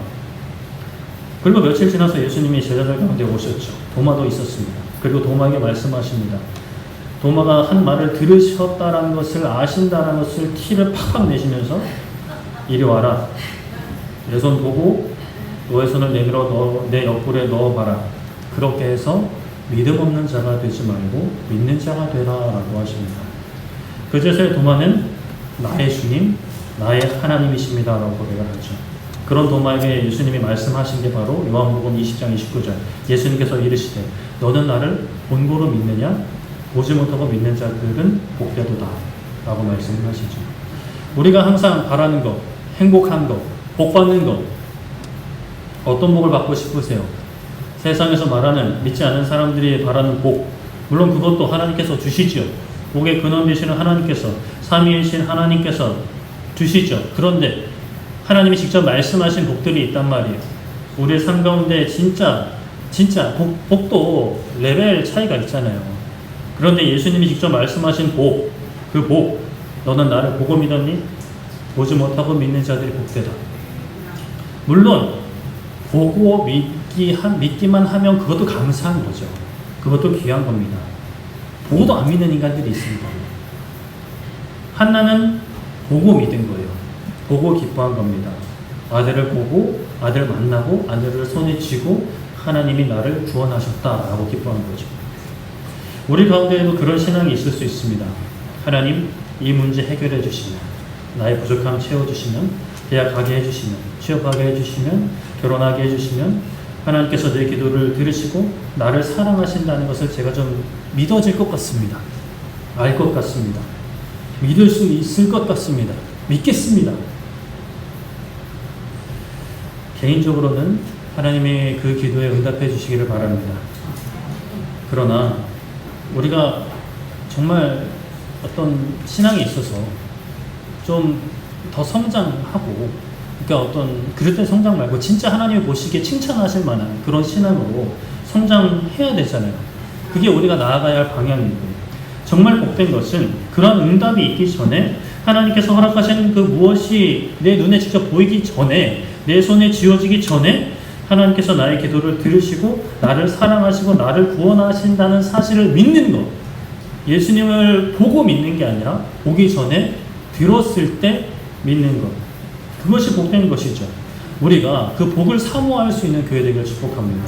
그리고 며칠 지나서 예수님이 제자들 가운데 오셨죠. 도마도 있었습니다. 그리고 도마에게 말씀하십니다. 도마가 한 말을 들으셨다라는 것을 아신다라는 것을 티를 팍팍 내시면서 이리 와라. 내 손 보고 너의 손을 내밀어 내 옆구리에 넣어봐라. 그렇게 해서 믿음 없는 자가 되지 말고 믿는 자가 되라 라고 하십니다. 그제서야 도마는 나의 주님, 나의 하나님이십니다 라고 고백을 하죠. 그런 도마에게 예수님이 말씀하신 게 바로 요한복음 20장 29절. 예수님께서 이르시되 너는 나를 본고로 믿느냐? 보지 못하고 믿는 자들은 복되도다 라고 말씀을 하시죠. 우리가 항상 바라는 것, 행복한 것, 복 받는 것, 어떤 복을 받고 싶으세요? 세상에서 말하는 믿지 않는 사람들이 바라는 복, 물론 그것도 하나님께서 주시죠. 복의 근원 되시는 하나님께서, 삼위이신 하나님께서 주시죠. 그런데 하나님이 직접 말씀하신 복들이 있단 말이에요. 우리의 삶 가운데 진짜 복도 레벨 차이가 있잖아요. 그런데 예수님이 직접 말씀하신 복, 그 복, 너는 나를 보고 믿었니? 보지 못하고 믿는 자들이 복되다. 물론 보고 믿기만 하면 그것도 감사한 거죠. 그것도 귀한 겁니다. 보고도 안 믿는 인간들이 있습니다. 한나는 보고 믿은 거예요. 보고 기뻐한 겁니다. 아들을 보고 아들 만나고 아들을 손에 쥐고 하나님이 나를 구원하셨다라고 기뻐한 거죠. 우리 가운데에도 그런 신앙이 있을 수 있습니다. 하나님, 이 문제 해결해 주시면, 나의 부족함 채워주시면, 대학 가게 해주시면, 취업하게 해주시면, 결혼하게 해주시면 하나님께서 내 기도를 들으시고 나를 사랑하신다는 것을 제가 좀 믿어질 것 같습니다. 알 것 같습니다. 믿을 수 있을 것 같습니다. 믿겠습니다. 개인적으로는 하나님의 그 기도에 응답해 주시기를 바랍니다. 그러나 우리가 정말 어떤 신앙에 있어서 좀 더 성장하고, 그러니까 어떤 그릇된 성장 말고 진짜 하나님이 보시기에 칭찬하실 만한 그런 신앙으로 성장해야 되잖아요. 그게 우리가 나아가야 할 방향이고, 정말 복된 것은 그런 응답이 있기 전에 하나님께서 허락하신 그 무엇이 내 눈에 직접 보이기 전에, 내 손에 쥐어지기 전에 하나님께서 나의 기도를 들으시고 나를 사랑하시고 나를 구원하신다는 사실을 믿는 것. 예수님을 보고 믿는 게 아니라 보기 전에 들었을 때 믿는 것. 그것이 복된 것이죠. 우리가 그 복을 사모할 수 있는 교회 되기를 축복합니다.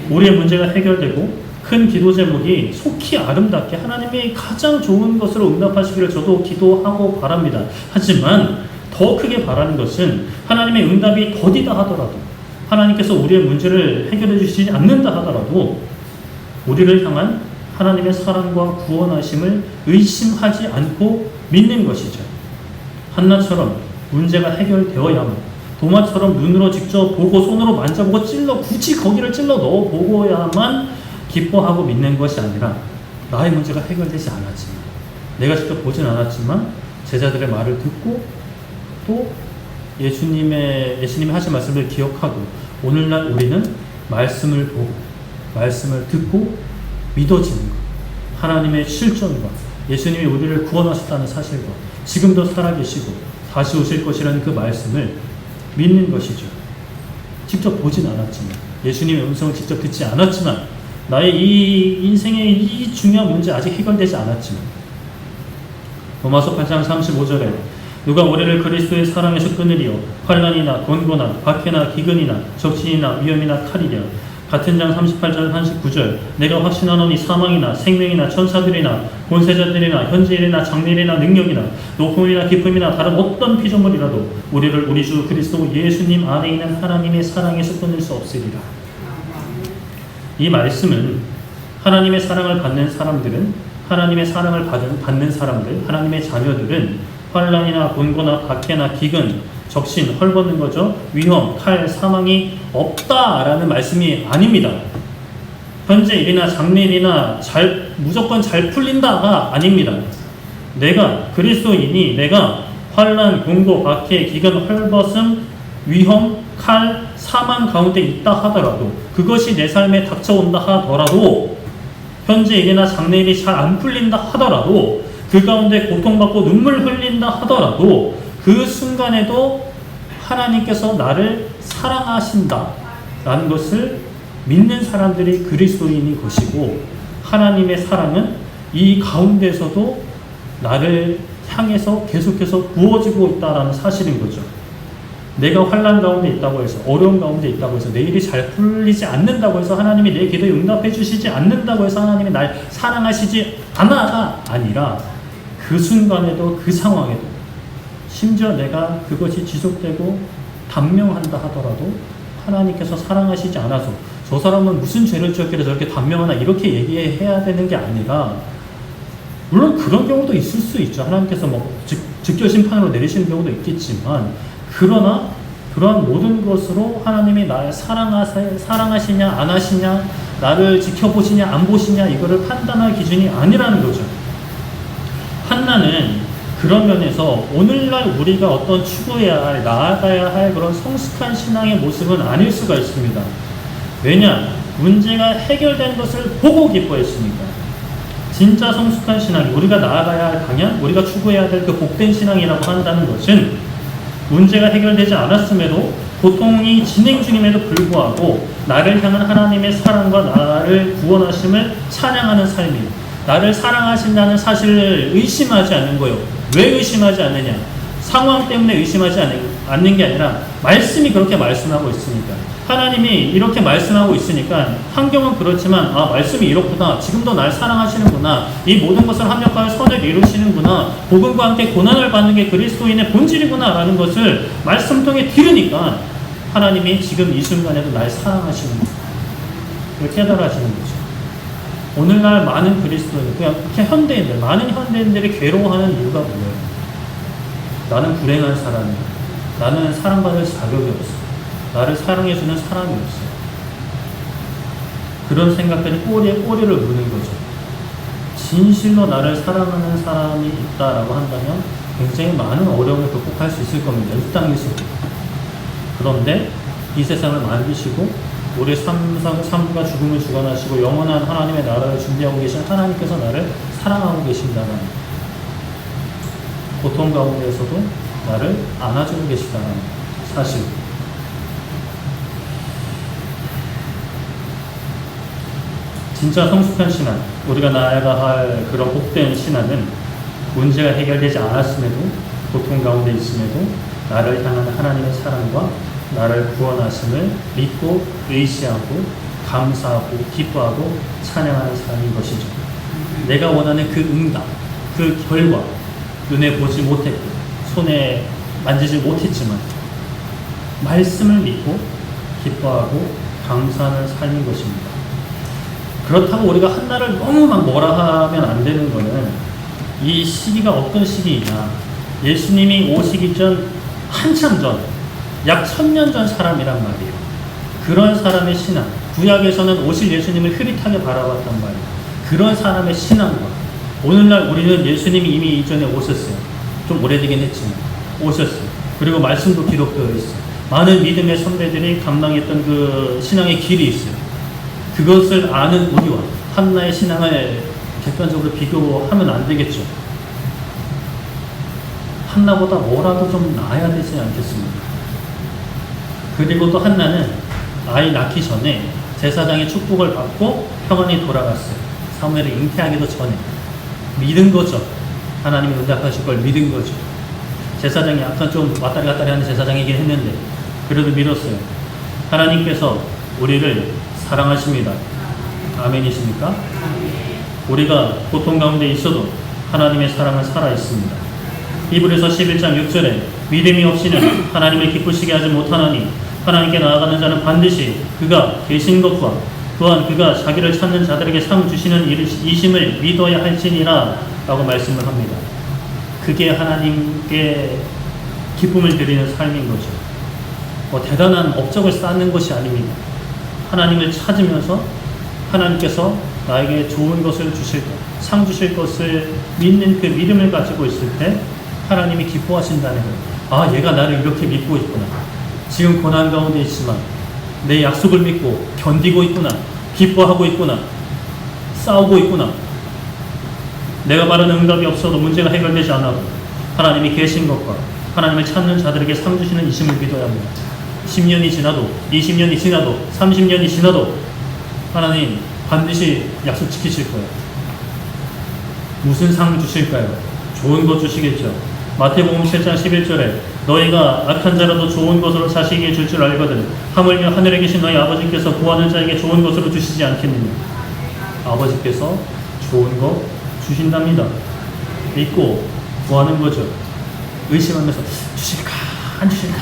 우리의 문제가 해결되고 큰 기도 제목이 속히 아름답게 하나님이 가장 좋은 것으로 응답하시기를 저도 기도하고 바랍니다. 하지만 더 크게 바라는 것은 하나님의 응답이 더디다 하더라도, 하나님께서 우리의 문제를 해결해 주시지 않는다 하더라도 우리를 향한 하나님의 사랑과 구원하심을 의심하지 않고 믿는 것이죠. 한나처럼 문제가 해결되어야만, 도마처럼 눈으로 직접 보고 손으로 만져보고 굳이 거기를 찔러 넣어보고야만 기뻐하고 믿는 것이 아니라, 나의 문제가 해결되지 않았지만, 내가 직접 보진 않았지만 제자들의 말을 듣고 또 예수님이 하신 말씀을 기억하고 오늘날 우리는 말씀을 보고 말씀을 듣고 믿어지는 것, 하나님의 실존과 예수님이 우리를 구원하셨다는 사실과 지금도 살아계시고 다시 오실 것이라는 그 말씀을 믿는 것이죠. 직접 보진 않았지만, 예수님의 음성을 직접 듣지 않았지만, 나의 이 인생의 이 중요한 문제 아직 해결되지 않았지만, 로마서 8장 35절에 누가 우리를 그리스도의 사랑에서 끊으리요 환난이나 곤고나 박해나 기근이나 적신이나 위험이나 칼이랴. 같은 장 38절 39절 내가 확신하노니 사망이나 생명이나 천사들이나 권세자들이나 현재일이나 장래일이나 능력이나 높음이나 깊음이나 다른 어떤 피조물이라도 우리를 우리 주 그리스도 예수님 안에 있는 하나님의 사랑에서 끊을 수 없으리라. 이 말씀은 하나님의 사랑을 받는 사람들은, 하나님의 사랑을 받는 사람들, 하나님의 자녀들은 환난이나 곤고나 박해나 기근, 적신, 헐벗는 거죠. 위험, 칼, 사망이 없다라는 말씀이 아닙니다. 현재 일이나 장래일이나 무조건 잘 풀린다가 아닙니다. 내가 그리스도인이 내가 환난, 곤고, 박해, 기근, 헐벗음, 위험, 칼, 사망 가운데 있다 하더라도, 그것이 내 삶에 닥쳐온다 하더라도, 현재 일이나 장래일이 잘 안 풀린다 하더라도, 그 가운데 고통받고 눈물 흘린다 하더라도 그 순간에도 하나님께서 나를 사랑하신다라는 것을 믿는 사람들이 그리스도인인 것이고, 하나님의 사랑은 이 가운데서도 나를 향해서 계속해서 부어지고 있다는 사실인 거죠. 내가 환난 가운데 있다고 해서, 어려움 가운데 있다고 해서, 내 일이 잘 풀리지 않는다고 해서 하나님이 내 기도에 응답해 주시지 않는다고 해서 하나님이 날 사랑하시지 않아가 아니라, 그 순간에도 그 상황에도, 심지어 내가 그것이 지속되고 단명한다 하더라도 하나님께서 사랑하시지 않아서 저 사람은 무슨 죄를 지었길래 저렇게 단명하나 이렇게 얘기해야 되는 게 아니라, 물론 그런 경우도 있을 수 있죠. 하나님께서 즉결 심판으로 내리시는 경우도 있겠지만, 그러나 그러한 모든 것으로 하나님이 나를 사랑하시냐 안 하시냐, 나를 지켜보시냐 안 보시냐, 이거를 판단할 기준이 아니라는 거죠. 한나는 그런 면에서 오늘날 우리가 어떤 추구해야 할, 나아가야 할 그런 성숙한 신앙의 모습은 아닐 수가 있습니다. 왜냐? 문제가 해결된 것을 보고 기뻐했으니까. 진짜 성숙한 신앙, 우리가 나아가야 할 방향, 우리가 추구해야 될 그 복된 신앙이라고 한다는 것은 문제가 해결되지 않았음에도 고통이 진행 중임에도 불구하고 나를 향한 하나님의 사랑과 나를 구원하심을 찬양하는 삶이에요. 나를 사랑하신다는 사실을 의심하지 않는 거예요. 왜 의심하지 않느냐? 상황 때문에 의심하지 않는 게 아니라 말씀이 그렇게 말씀하고 있으니까. 하나님이 이렇게 말씀하고 있으니까 환경은 그렇지만 말씀이 이렇구나. 지금도 날 사랑하시는구나. 이 모든 것을 합력하여 선을 이루시는구나. 복음과 함께 고난을 받는 게 그리스도인의 본질이구나 라는 것을 말씀 통해 들으니까 하나님이 지금 이 순간에도 날 사랑하시는 거예요. 깨달아지는 거죠. 오늘날 많은 그리스도인, 그냥 현대인들, 많은 현대인들이 괴로워하는 이유가 뭐예요? 나는 불행한 사람이야. 나는 사랑받을 자격이 없어. 나를 사랑해주는 사람이 없어. 그런 생각들이 꼬리에 꼬리를 무는 거죠. 진실로 나를 사랑하는 사람이 있다라고 한다면 굉장히 많은 어려움을 극복할 수 있을 겁니다. 이 땅에서도. 그런데 이 세상을 만드시고 우리 삶과 죽음을 주관하시고 영원한 하나님의 나라를 준비하고 계신 하나님께서 나를 사랑하고 계신다는 고통 가운데에서도 나를 안아주고 계시다는 사실. 진짜 성숙한 신앙, 우리가 나아가야 할 그런 복된 신앙은 문제가 해결되지 않았음에도 고통 가운데 있음에도 나를 향한 하나님의 사랑과 나를 구원하심을 믿고 의지하고 감사하고 기뻐하고 찬양하는 삶인 것이죠. 내가 원하는 그 응답, 그 결과 눈에 보지 못했고 손에 만지지 못했지만 말씀을 믿고 기뻐하고 감사하는 삶인 것입니다. 그렇다고 우리가 한나를 너무 막 뭐라 하면 안 되는 거는 이 시기가 어떤 시기이냐. 예수님이 오시기 전 한참 전, 약 1000년 전 사람이란 말이에요. 그런 사람의 신앙, 구약에서는 오실 예수님을 흐릿하게 바라봤단 말이에요. 그런 사람의 신앙과 오늘날 우리는 예수님이 이미 이전에 오셨어요. 좀 오래되긴 했지만 오셨어요. 그리고 말씀도 기록되어 있어요. 많은 믿음의 선배들이 감당했던 그 신앙의 길이 있어요. 그것을 아는 우리와 한나의 신앙을 객관적으로 비교하면 안 되겠죠. 한나보다 뭐라도 좀 나아야 되지 않겠습니까? 그리고 또 한나는 아이 낳기 전에 제사장의 축복을 받고 평안히 돌아갔어요. 사무엘을 잉태하기도 전에. 믿은 거죠. 하나님이 응답하실 걸 믿은 거죠. 제사장이 약간 좀 왔다리 갔다리 하는 제사장이긴 했는데 그래도 믿었어요. 하나님께서 우리를 사랑하십니다. 아멘이십니까? 우리가 고통 가운데 있어도 하나님의 사랑은 살아있습니다. 히브리서 11장 6절에 믿음이 없이는 하나님을 기쁘시게 하지 못하나니 하나님께 나아가는 자는 반드시 그가 계신 것과 또한 그가 자기를 찾는 자들에게 상 주시는 이심을 믿어야 할지니라 라고 말씀을 합니다. 그게 하나님께 기쁨을 드리는 삶인 거죠. 대단한 업적을 쌓는 것이 아닙니다. 하나님을 찾으면서 하나님께서 나에게 좋은 것을 주실 것, 상 주실 것을 믿는 그 믿음을 가지고 있을 때 하나님이 기뻐하신다는 거예요. 얘가 나를 이렇게 믿고 있구나. 지금 고난 가운데 있지만 내 약속을 믿고 견디고 있구나. 기뻐하고 있구나. 싸우고 있구나. 내가 바라는 응답이 없어도 문제가 해결되지 않아도 하나님이 계신 것과 하나님을 찾는 자들에게 상 주시는 이심을 믿어야 합니다. 10년이 지나도 20년이 지나도 30년이 지나도 하나님 반드시 약속 지키실 거예요. 무슨 상 주실까요? 좋은 것 주시겠죠. 마태복음 7장 11절에 너희가 악한 자라도 좋은 것으로 자식에게 줄 줄 알거든 하물며 하늘에 계신 너희 아버지께서 구하는 자에게 좋은 것으로 주시지 않겠느냐. 아버지께서 좋은 것 주신답니다. 믿고 구하는 거죠. 의심하면서 주실까 안 주실까.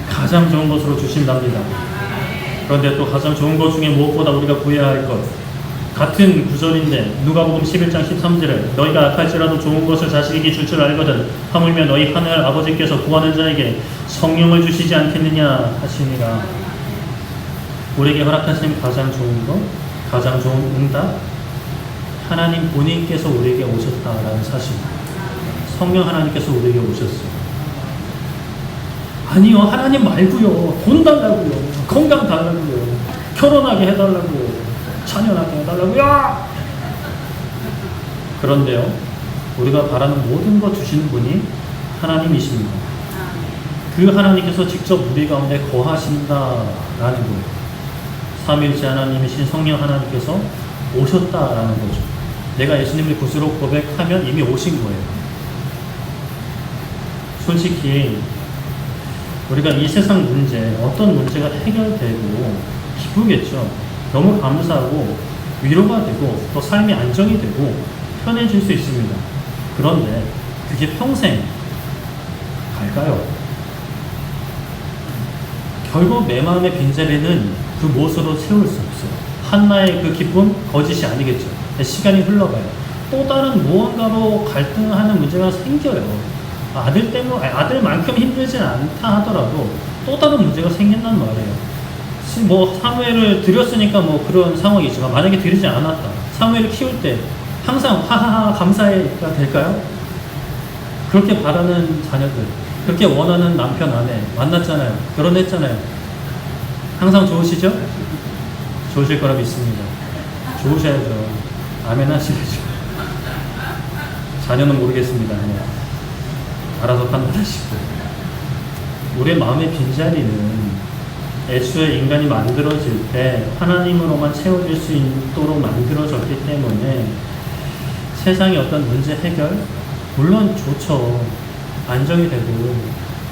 가장 좋은 것으로 주신답니다. 그런데 또 가장 좋은 것 중에 무엇보다 우리가 구해야 할 것, 같은 구절인데 누가복음 11장 13절에 너희가 악할지라도 좋은 것을 자식에게 줄 줄 알거든 하물며 너희 하늘 아버지께서 구하는 자에게 성령을 주시지 않겠느냐 하시니라. 우리에게 허락하신 가장 좋은 것, 가장 좋은 응답, 하나님 본인께서 우리에게 오셨다라는 사실. 성령 하나님께서 우리에게 오셨어요. 아니요, 하나님 말고요. 돈 달라고요. 건강 달라고요. 결혼하게 해달라고요. 자녀 낳게 해달라고요. 그런데요, 우리가 바라는 모든 것 주시는 분이 하나님이십니다. 그 하나님께서 직접 우리 가운데 거하신다라는 거예요. 삼위일체 하나님이신 성령 하나님께서 오셨다라는 거죠. 내가 예수님을 구주로 고백하면 이미 오신 거예요. 솔직히 우리가 이 세상 문제, 어떤 문제가 해결되고 기쁘겠죠. 너무 감사하고 위로가 되고 또 삶이 안정이 되고 편해질 수 있습니다. 그런데 그게 평생 갈까요? 결국 내 마음의 빈자리는 그 무엇으로 채울 수 없어요. 한나의 그 기쁨 거짓이 아니겠죠. 시간이 흘러가요. 또 다른 무언가로 갈등하는 문제가 생겨요. 아들 때문에 아들만큼 힘들진 않다 하더라도 또 다른 문제가 생긴단 말이에요. 뭐 사무엘을 드렸으니까 뭐 그런 상황이지만 만약에 드리지 않았다. 사무엘을 키울 때 항상 하하하 감사해가 될까요? 그렇게 바라는 자녀들, 그렇게 원하는 남편 아내 만났잖아요. 결혼했잖아요. 항상 좋으시죠? 좋으실 거라 믿습니다. 좋으셔야죠. 아멘 하시겠죠. 자녀는 모르겠습니다. 그냥 알아서 판단하시고. 우리의 마음의 빈자리는 애초에 인간이 만들어질 때 하나님으로만 채워질 수 있도록 만들어졌기 때문에 세상의 어떤 문제 해결, 물론 좋죠. 안정이 되고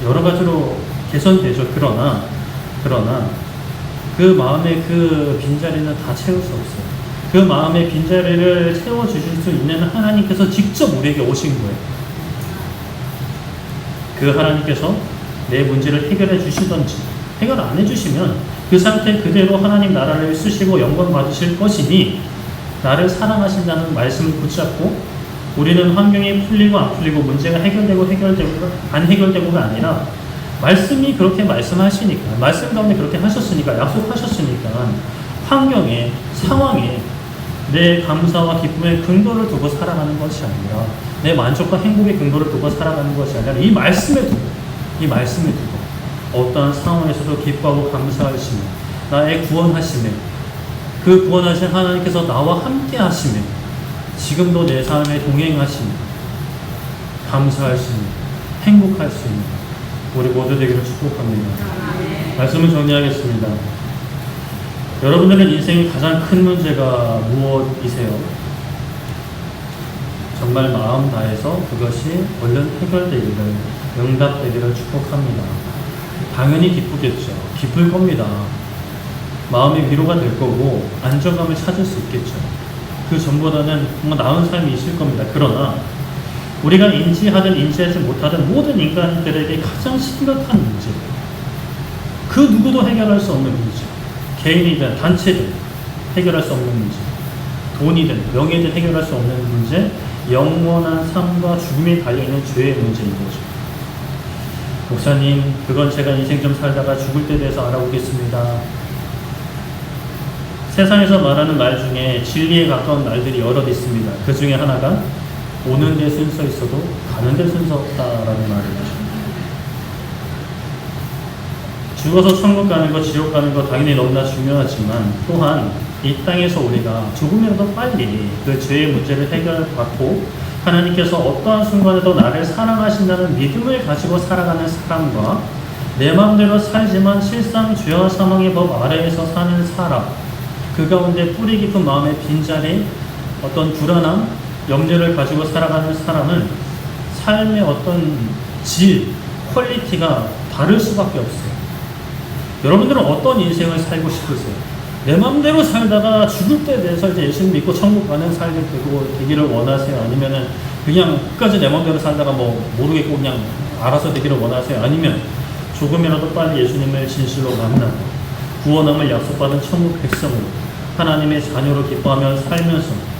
여러 가지로 개선되죠. 그러나 그 마음의 그 빈자리는 다 채울 수 없어요. 그 마음의 빈자리를 채워주실 수 있는 하나님께서 직접 우리에게 오신 거예요. 그 하나님께서 내 문제를 해결해 주시던지 해결 안 해주시면 그 상태 그대로 하나님 나라를 쓰시고 영광 받으실 것이니 나를 사랑하신다는 말씀을 붙잡고 우리는 환경이 풀리고 안 풀리고 문제가 해결되고 안 해결되고가 아니라 말씀이 그렇게 말씀하시니까 말씀 가운데 그렇게 하셨으니까 약속하셨으니까 환경에 상황에 내 감사와 기쁨의 근거를 두고 살아가는 것이 아니라 내 만족과 행복의 근거를 두고 살아가는 것이 아니라 이 말씀에 두고 어떠한 상황에서도 기뻐하고 감사하시며 나의 구원하심에 그 구원하신 하나님께서 나와 함께 하심에 지금도 내 삶에 동행하시며 감사할 수 있는 행복할 수 있는 우리 모두 되기를 축복합니다. 말씀을 정리하겠습니다. 여러분들의 인생의 가장 큰 문제가 무엇이세요? 정말 마음 다해서 그것이 얼른 해결되기를 응답되기를 축복합니다. 당연히 기쁘겠죠. 기쁠 겁니다. 마음의 위로가 될 거고 안정감을 찾을 수 있겠죠. 그 전보다는 뭔가 나은 삶이 있을 겁니다. 그러나 우리가 인지하든 인지하지 못하든 모든 인간들에게 가장 심각한 문제, 그 누구도 해결할 수 없는 문제, 개인이든 단체든 해결할 수 없는 문제, 돈이든 명예든 해결할 수 없는 문제, 영원한 삶과 죽음이 달려있는 죄의 문제인 거죠. 목사님, 그건 제가 인생 좀 살다가 죽을 때 대해서 알아보겠습니다. 세상에서 말하는 말 중에 진리에 가까운 말들이 여럿 있습니다. 그 중에 하나가 오는 데 순서 있어도 가는 데 순서 없다라는 말이죠. 죽어서 천국 가는 거, 지옥 가는 거 당연히 너무나 중요하지만 또한 이 땅에서 우리가 조금이라도 빨리 그 죄의 문제를 해결받고 하나님께서 어떠한 순간에도 나를 사랑하신다는 믿음을 가지고 살아가는 사람과 내 마음대로 살지만 실상 죄와 사망의 법 아래에서 사는 사람, 그 가운데 뿌리 깊은 마음의 빈자리, 어떤 불안함, 염려를 가지고 살아가는 사람은 삶의 어떤 질, 퀄리티가 다를 수밖에 없어요. 여러분들은 어떤 인생을 살고 싶으세요? 내 마음대로 살다가 죽을 때 돼서 이제 예수님 믿고 천국 가는 삶이 되기를 원하세요? 아니면은 그냥 끝까지 내 마음대로 살다가 뭐 모르겠고 그냥 알아서 되기를 원하세요? 아니면 조금이라도 빨리 예수님을 진실로 만나고 구원함을 약속받은 천국 백성으로 하나님의 자녀로 기뻐하며 살면서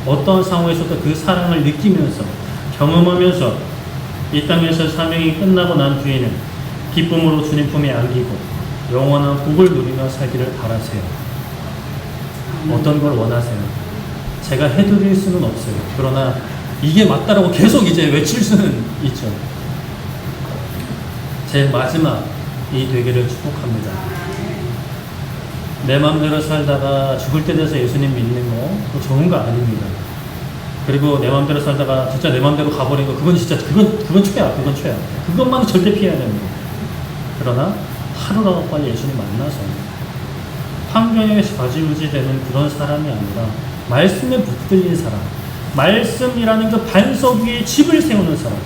어떠한 상황에서도 그 사랑을 느끼면서 경험하면서 이 땅에서 사명이 끝나고 난 뒤에는 기쁨으로 주님 품에 안기고 영원한 복을 누리며 살기를 바라세요. 어떤 걸 원하세요? 제가 해드릴 수는 없어요. 그러나 이게 맞다라고 계속 이제 외칠 수는 있죠. 제 마지막이 되기를 축복합니다. 내 마음대로 살다가 죽을 때 돼서 예수님 믿는 거 좋은 거 아닙니다. 그리고 내 마음대로 살다가 진짜 내 마음대로 가버린 거 그건 진짜 그건 최악. 그것만은 절대 피해야 됩니다. 그러나 하루라도 빨리 예수님 만나서 환경에 좌지우지 되는 그런 사람이 아니라 말씀에 붙들린 사람, 말씀이라는 그 반석 위에 집을 세우는 사람,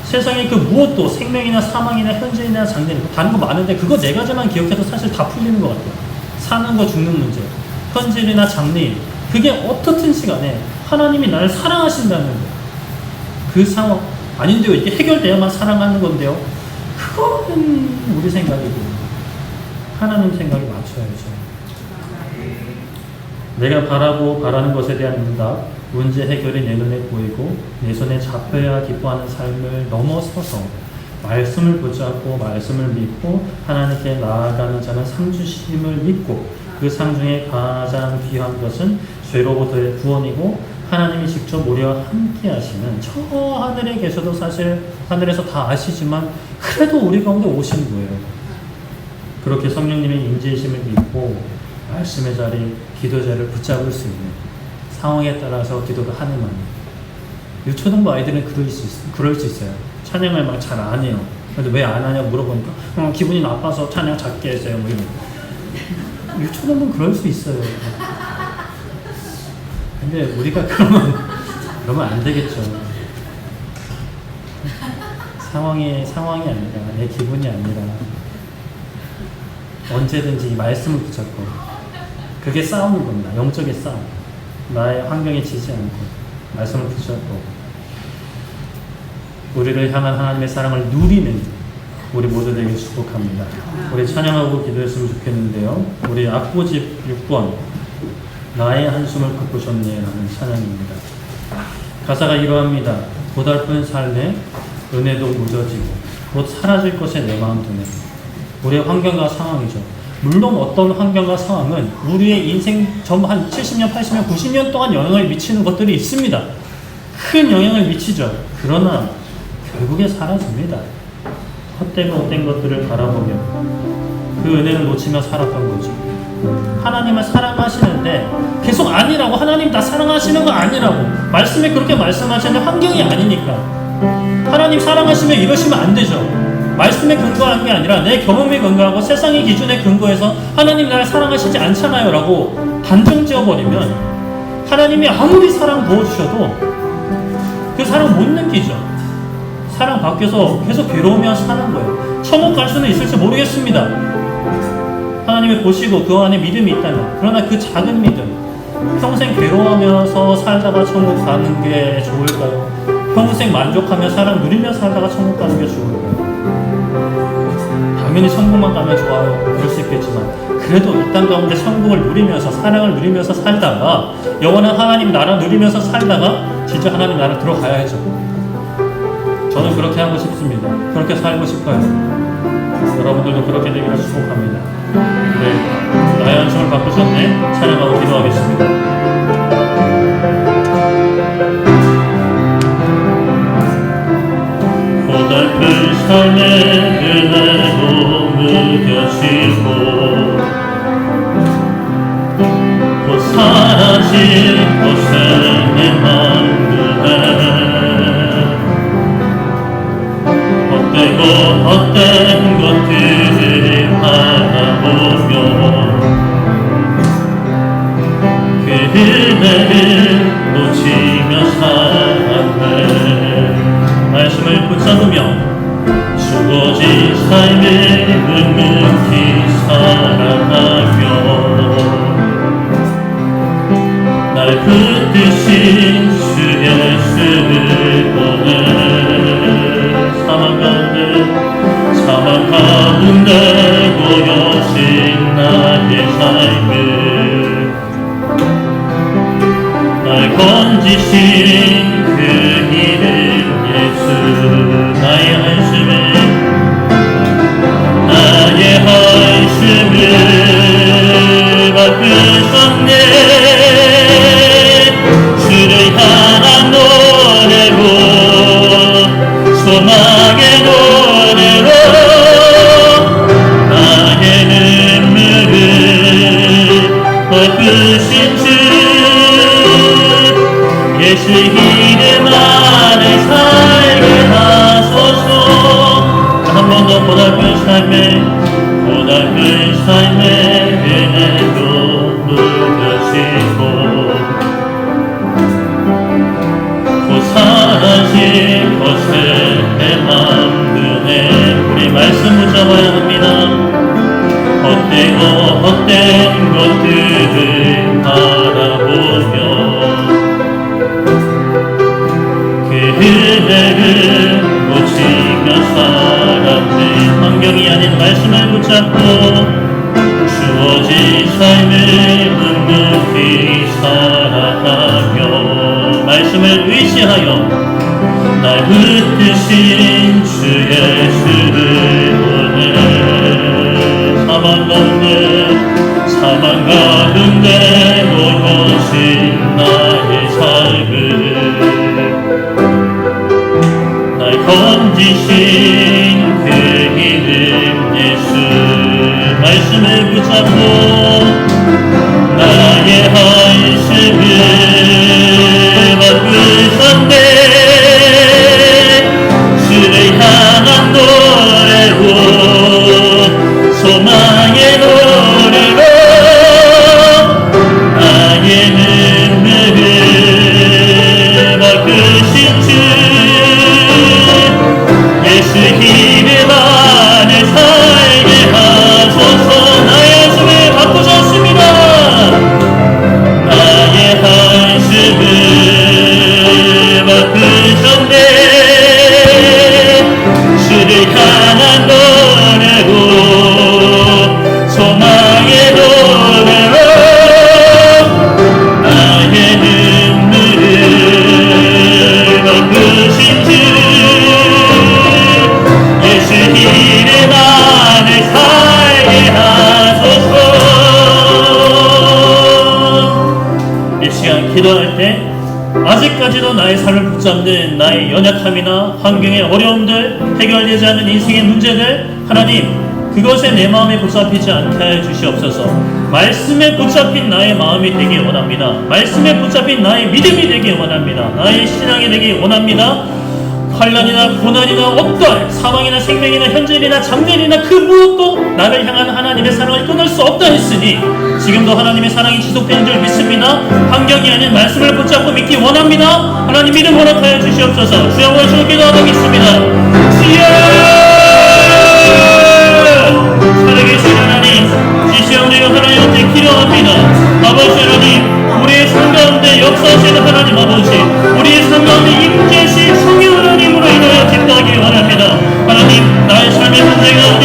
세상에 그 무엇도 생명이나 사망이나 현재이나 장래나 다른 거 많은데 그거 네 가지만 기억해도 사실 다 풀리는 것 같아요. 사는 거 죽는 문제, 현재나 장래, 그게 어떻든 시간에 하나님이 나를 사랑하신다는 거예요. 그 상황 아닌데요, 이게 해결돼야만 사랑하는 건데요, 그거는 우리 생각이고 하나님 생각에 맞춰야죠. 내가 바라고 바라는 것에 대한 응답, 문제 해결이 내 눈에 보이고 내 손에 잡혀야 기뻐하는 삶을 넘어서서 말씀을 붙잡고 말씀을 믿고 하나님께 나아가는 자는 상 주심을 믿고 그 상 중에 가장 귀한 것은 죄로부터의 구원이고 하나님이 직접 우리와 함께 하시는, 저 하늘에 계셔도 사실 하늘에서 다 아시지만 그래도 우리 가운데 오신 거예요. 그렇게 성령님의 임재이심을 믿고 말씀의 자리, 기도 자리를 붙잡을 수 있는, 상황에 따라서 기도를 하는 마음. 유초등부 아이들은 그럴 수 있어요. 찬양을 막 잘 안 해요. 근데 왜 안 하냐고 물어보니까 기분이 나빠서 찬양 작게 했어요. 뭐 이런. 유초등부는 그럴 수 있어요. 근데 우리가 그러면 안 되겠죠. 상황이 아니라, 내 기분이 아니라 언제든지 이 말씀을 붙잡고, 그게 싸우는 겁니다. 영적인 싸움. 나의 환경에 지지 않고 말씀을 붙잡고 우리를 향한 하나님의 사랑을 누리는 우리 모두에게 축복합니다. 우리 찬양하고 기도했으면 좋겠는데요. 우리 악보집 6번 나의 한숨을 바꾸셨네 라는 찬양입니다. 가사가 이러합니다. 고달픈 삶에 은혜도 무뎌지고 곧 사라질 것에 내 마음 두네. 우리의 환경과 상황이죠. 물론 어떤 환경과 상황은 우리의 인생 전부 한 70년, 80년, 90년 동안 영향을 미치는 것들이 있습니다. 큰 영향을 미치죠. 그러나 결국에 사라집니다. 헛된 것들을 바라보며 그 은혜를 놓치며 살았던 거죠. 하나님을 사랑하시는데 계속 아니라고, 하나님 나 사랑하시는 거 아니라고 말씀에 그렇게 말씀하시는데 환경이 아니니까, 하나님 사랑하시면 이러시면 안 되죠. 말씀에 근거한 게 아니라 내 경험에 근거하고 세상의 기준에 근거해서 하나님 나를 사랑하시지 않잖아요 라고 단정 지어버리면 하나님이 아무리 사랑 부어주셔도 그 사랑 못 느끼죠. 사랑 밖에서 계속 괴로우며 사는 거예요. 천국 갈 수는 있을지 모르겠습니다. 하나님이 보시고 그 안에 믿음이 있다면. 그러나 그 작은 믿음, 평생 괴로워하면서 살다가 천국 가는 게 좋을까요? 평생 만족하며 사랑 누리며 살다가 천국 가는 게 좋을까요? 당연히 천국만 가면 좋아요. 그럴 수 있겠지만 그래도 이 땅 가운데 천국을 누리면서 사랑을 누리면서 살다가 영원한 하나님 나라 누리면서 살다가 진짜 하나님 나라 들어가야죠. 저는 그렇게 하고 싶습니다. 그렇게 살고 싶어요. 여러분들도 그렇게 되기를 축복합니다. 네, 나의 한숨을 바꾸셨네. 찬양하고 기도하겠습니다. 고달픈 삶의 은혜로 무뎌지고 곧 사라질 것에 내 맘 두네. 헛된 것들을 바라보며 그 은혜를 놓치며 살았네. 말씀을 붙잡으며 주어진 삶을 묵묵히 살아가며 날 붙드신 주 예수를 보내. 사막 가운데 고여진 나의 삶을 날 건지신 그 이름 예수. 나의 한숨을 바꾸셨네. 주를 향한 노래로 소망의 노래로 나의 눈물을 덮으신 주 예수 이름 안에 살게 하소서. 한 번 더 고달픈 삶에 고달픈 삶에 은혜도 묻으시고 곧 사라질 것에 만드네. 우리 말씀 붙잡아야 합니다. 헛되고 헛된 것들을 바라보며 그 은혜를 놓치며 살았네. 환경이 아닌 말씀을 붙잡고 주어진 삶을 묵묵히 살아가며 말씀을 의지하여 날 붙드신 주 예수를 사망 가운데 놓여진 나의 삶을 날 건지신 그 이름 예수 말씀을 붙잡고 나의 한숨을 바꾸셨네. 주를 향한 노래로 소망의 노래로 나의 눈물을 바꾸신 주 예수 이름 안에 살게 하소서. 나의 한숨을 바꾸셨습니다. 나의 한숨을 바꾸셨네. 주를 향한 노래로 소망의 노래로 나의 눈물을 바꾸신 주 예수 이름 안에 살게 하소서. 이 시간 기도할 때 아직까지도 나의 삶을 붙잡는 나의 연약함이나 환경의 어려움들, 해결되지 않는 인생의 문제들, 하나님 그것에 내 마음에 붙잡히지 않게 해 주시옵소서. 말씀에 붙잡힌 나의 마음이 되기 원합니다. 말씀에 붙잡힌 나의 믿음이 되기 원합니다. 나의 신앙이 되기 원합니다. 환난이나 고난이나 어떠한 사망이나 생명이나 현재일이나 장래일이나 그 무엇도 나를 향한 하나님의 사랑을 끊을 수 없다 했으니 지금도 하나님의 사랑이 지속되는 줄 믿습니다. 환경이 아닌 말씀을 붙잡고 믿기 원합니다. 하나님 믿음 허락하여 주시옵소서. 주여 원수로 기도하겠습니다. 주여 살아계신 하나님, 이 시간 우리가 하나님한테 기도합니다. 아버지 하나님, 우리의 삶 가운데 역사하시는 하나님 아버지, 우리의 삶 가운데 임재시 성령 하나님으로 인하여 기뻐하기 원합니다. 하나님, 나의 삶의 문제가 아닌,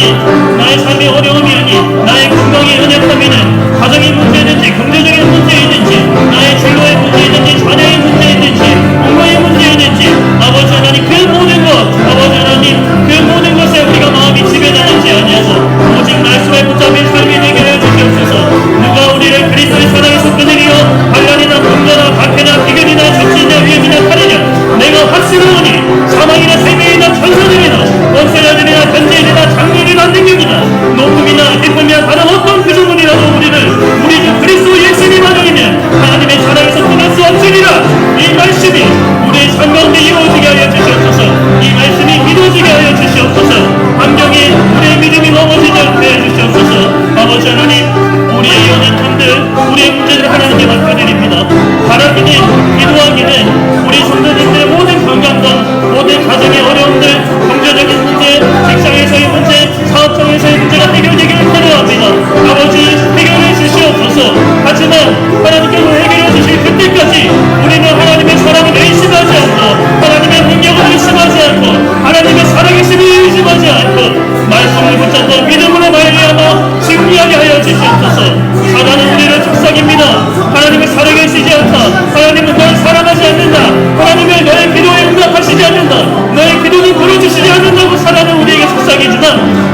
나의 삶의 어려움이 아닌, 나의 건강의 연약함이는 가정의 문제든지 경제적인 문제이든지 나의 진로의 문제이든지 자녀의 문제이든지 공부의 문제이든지 아버지 하나님 그 모든 것, 아버지 하나님 그 모든 것에 우리가 마음이 지배당하지 아니하고 오직 말씀을 붙잡힌 삶이 되게 하여 주시옵소서. 누가 우리를 그리스도의 사랑에서 끊으리요 환난이나 공고나 박해나 비결이나 적신이나 위험이나 칼이냐 내가 확신하오니 사망이나 생명이나 천사들이나 원세자들이나 현재일이나 장래일이나 능력이나 높음이나 기쁨이나 다른 어떤 구조물이라도 우리 주 그리스도 예수님 안에는 하나님의 사랑에서 끊을 수 없으리라. 이 말씀이 우리의 삶 가운데 이루어지게 하여 주시옵소서. 이 말씀이 이루어지게 하여 주시옵소서. 환경에 우리의 믿음이 넘어지지 않게 해 주시옵소서. 아버지 하나님, 우리의 연약함들, 우리의 문제들 하나님께 맡겨드립니다. 바라기는, 기도하기는 우리 성도님들의 모든 건강과 모든 가정의 어려움들, 경제적인 문제, 직장에서의 문제, 사업장에서의 문제가 해결되기를 기도합니다. 아버지 해결해 주시옵소서. 하지만 하나님께서 해결해 주실 그때까지 우리는 하나님의 사랑을 의심하지 않고 하나님의 능력을 의심하지 않고 하나님의 살아계심을 의심하지 않고 말씀을 붙잡고 믿음으로 말미암아 승리하게 하여 주시옵소서. 사단은 우리를 속삭입니다. 하나님을 살아계시지 않다. 하나님은 널 사랑하지 않는다. 하나님은 너의 기도에 응답하시지 않는다. 너의 기도는 들어주시지 않는다고 사단은 우리에게 속삭이지만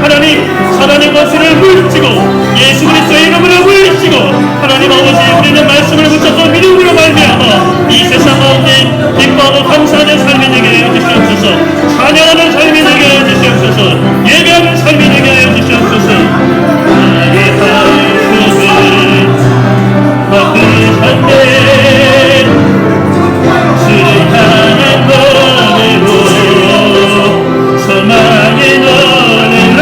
하나님 사단의 것을 물리치고 예수 그리스도의 이름으로 물리치고 하나님 아버지 우리는 말씀을 붙잡고 믿음으로 말미암아 이 세상 가운데 기뻐하고 감사하는 삶이 되게 하여 주시옵소서. 찬양하는 삶이 되게 하여 주시옵소서. 예배하는 삶이 되게 하여 주시옵소서. 나의 한숨을 바꾸셨네. 주를 향한 노래로 소망의 노래로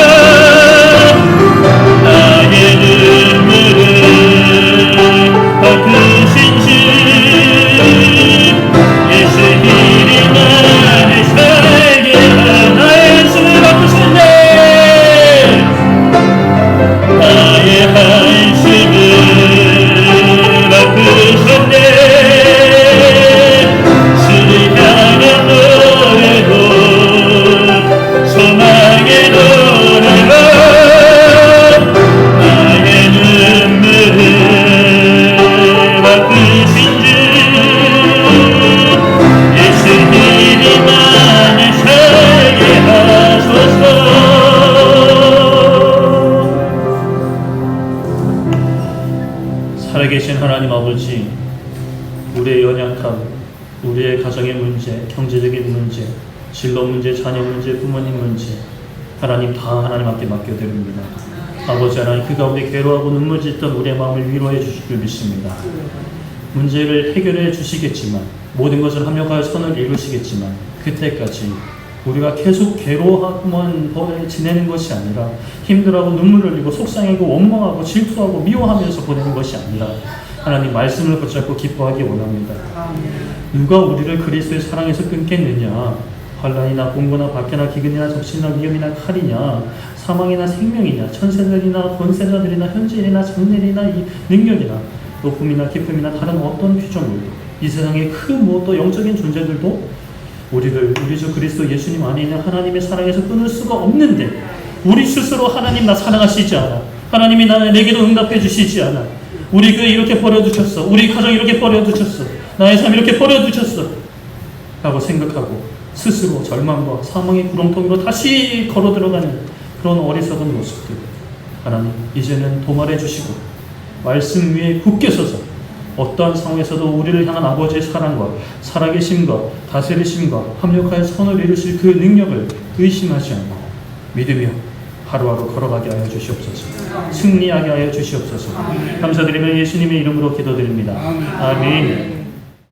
우리의 가정의 문제, 경제적인 문제, 진로 문제, 자녀 문제, 부모님 문제, 하나님 다 하나님 앞에 맡겨드립니다. 아버지 하나님, 그 가운데 괴로워하고 눈물 짓던 우리의 마음을 위로해 주실 줄 믿습니다. 문제를 해결해 주시겠지만, 모든 것을 합력하여 선을 이루시겠지만, 그때까지 우리가 계속 괴로워하고만 지내는 것이 아니라, 힘들어하고 눈물을 흘리고 속상하고 원망하고 질투하고 미워하면서 보내는 것이 아니라, 하나님 말씀을 붙잡고 기뻐하기 원합니다. 누가 우리를 그리스도의 사랑에서 끊겠느냐? 환난이나 공고나 박해나 기근이나 적신이나 위험이나 칼이냐, 사망이나 생명이냐, 천사들이나 권세자들이나 현재일이나 장래일이나 이 능력이나 높음이나 깊음이나 다른 어떤 피조물도, 이 세상의 그 무엇도 영적인 존재들도 우리를 우리 주 그리스도 예수님 안에 있는 하나님의 사랑에서 끊을 수가 없는데, 우리 스스로 하나님 나 사랑하시지 않아, 하나님이 내게도 응답해 주시지 않아, 우리 교회 이렇게 버려두셨어, 우리 가정 이렇게 버려두셨어, 나의 삶 이렇게 버려두셨어 라고 생각하고 스스로 절망과 사망의 구렁텅이로 다시 걸어 들어가는 그런 어리석은 모습들, 하나님 이제는 도말해 주시고 말씀 위에 굳게 서서 어떠한 상황에서도 우리를 향한 아버지의 사랑과 살아계심과 다스리심과 합력하여 선을 이루실 그 능력을 의심하지 않고 믿으며 하루하루 걸어가게 하여 주시옵소서. 승리하게 하여 주시옵소서. 감사드리며 예수님의 이름으로 기도드립니다. 아멘.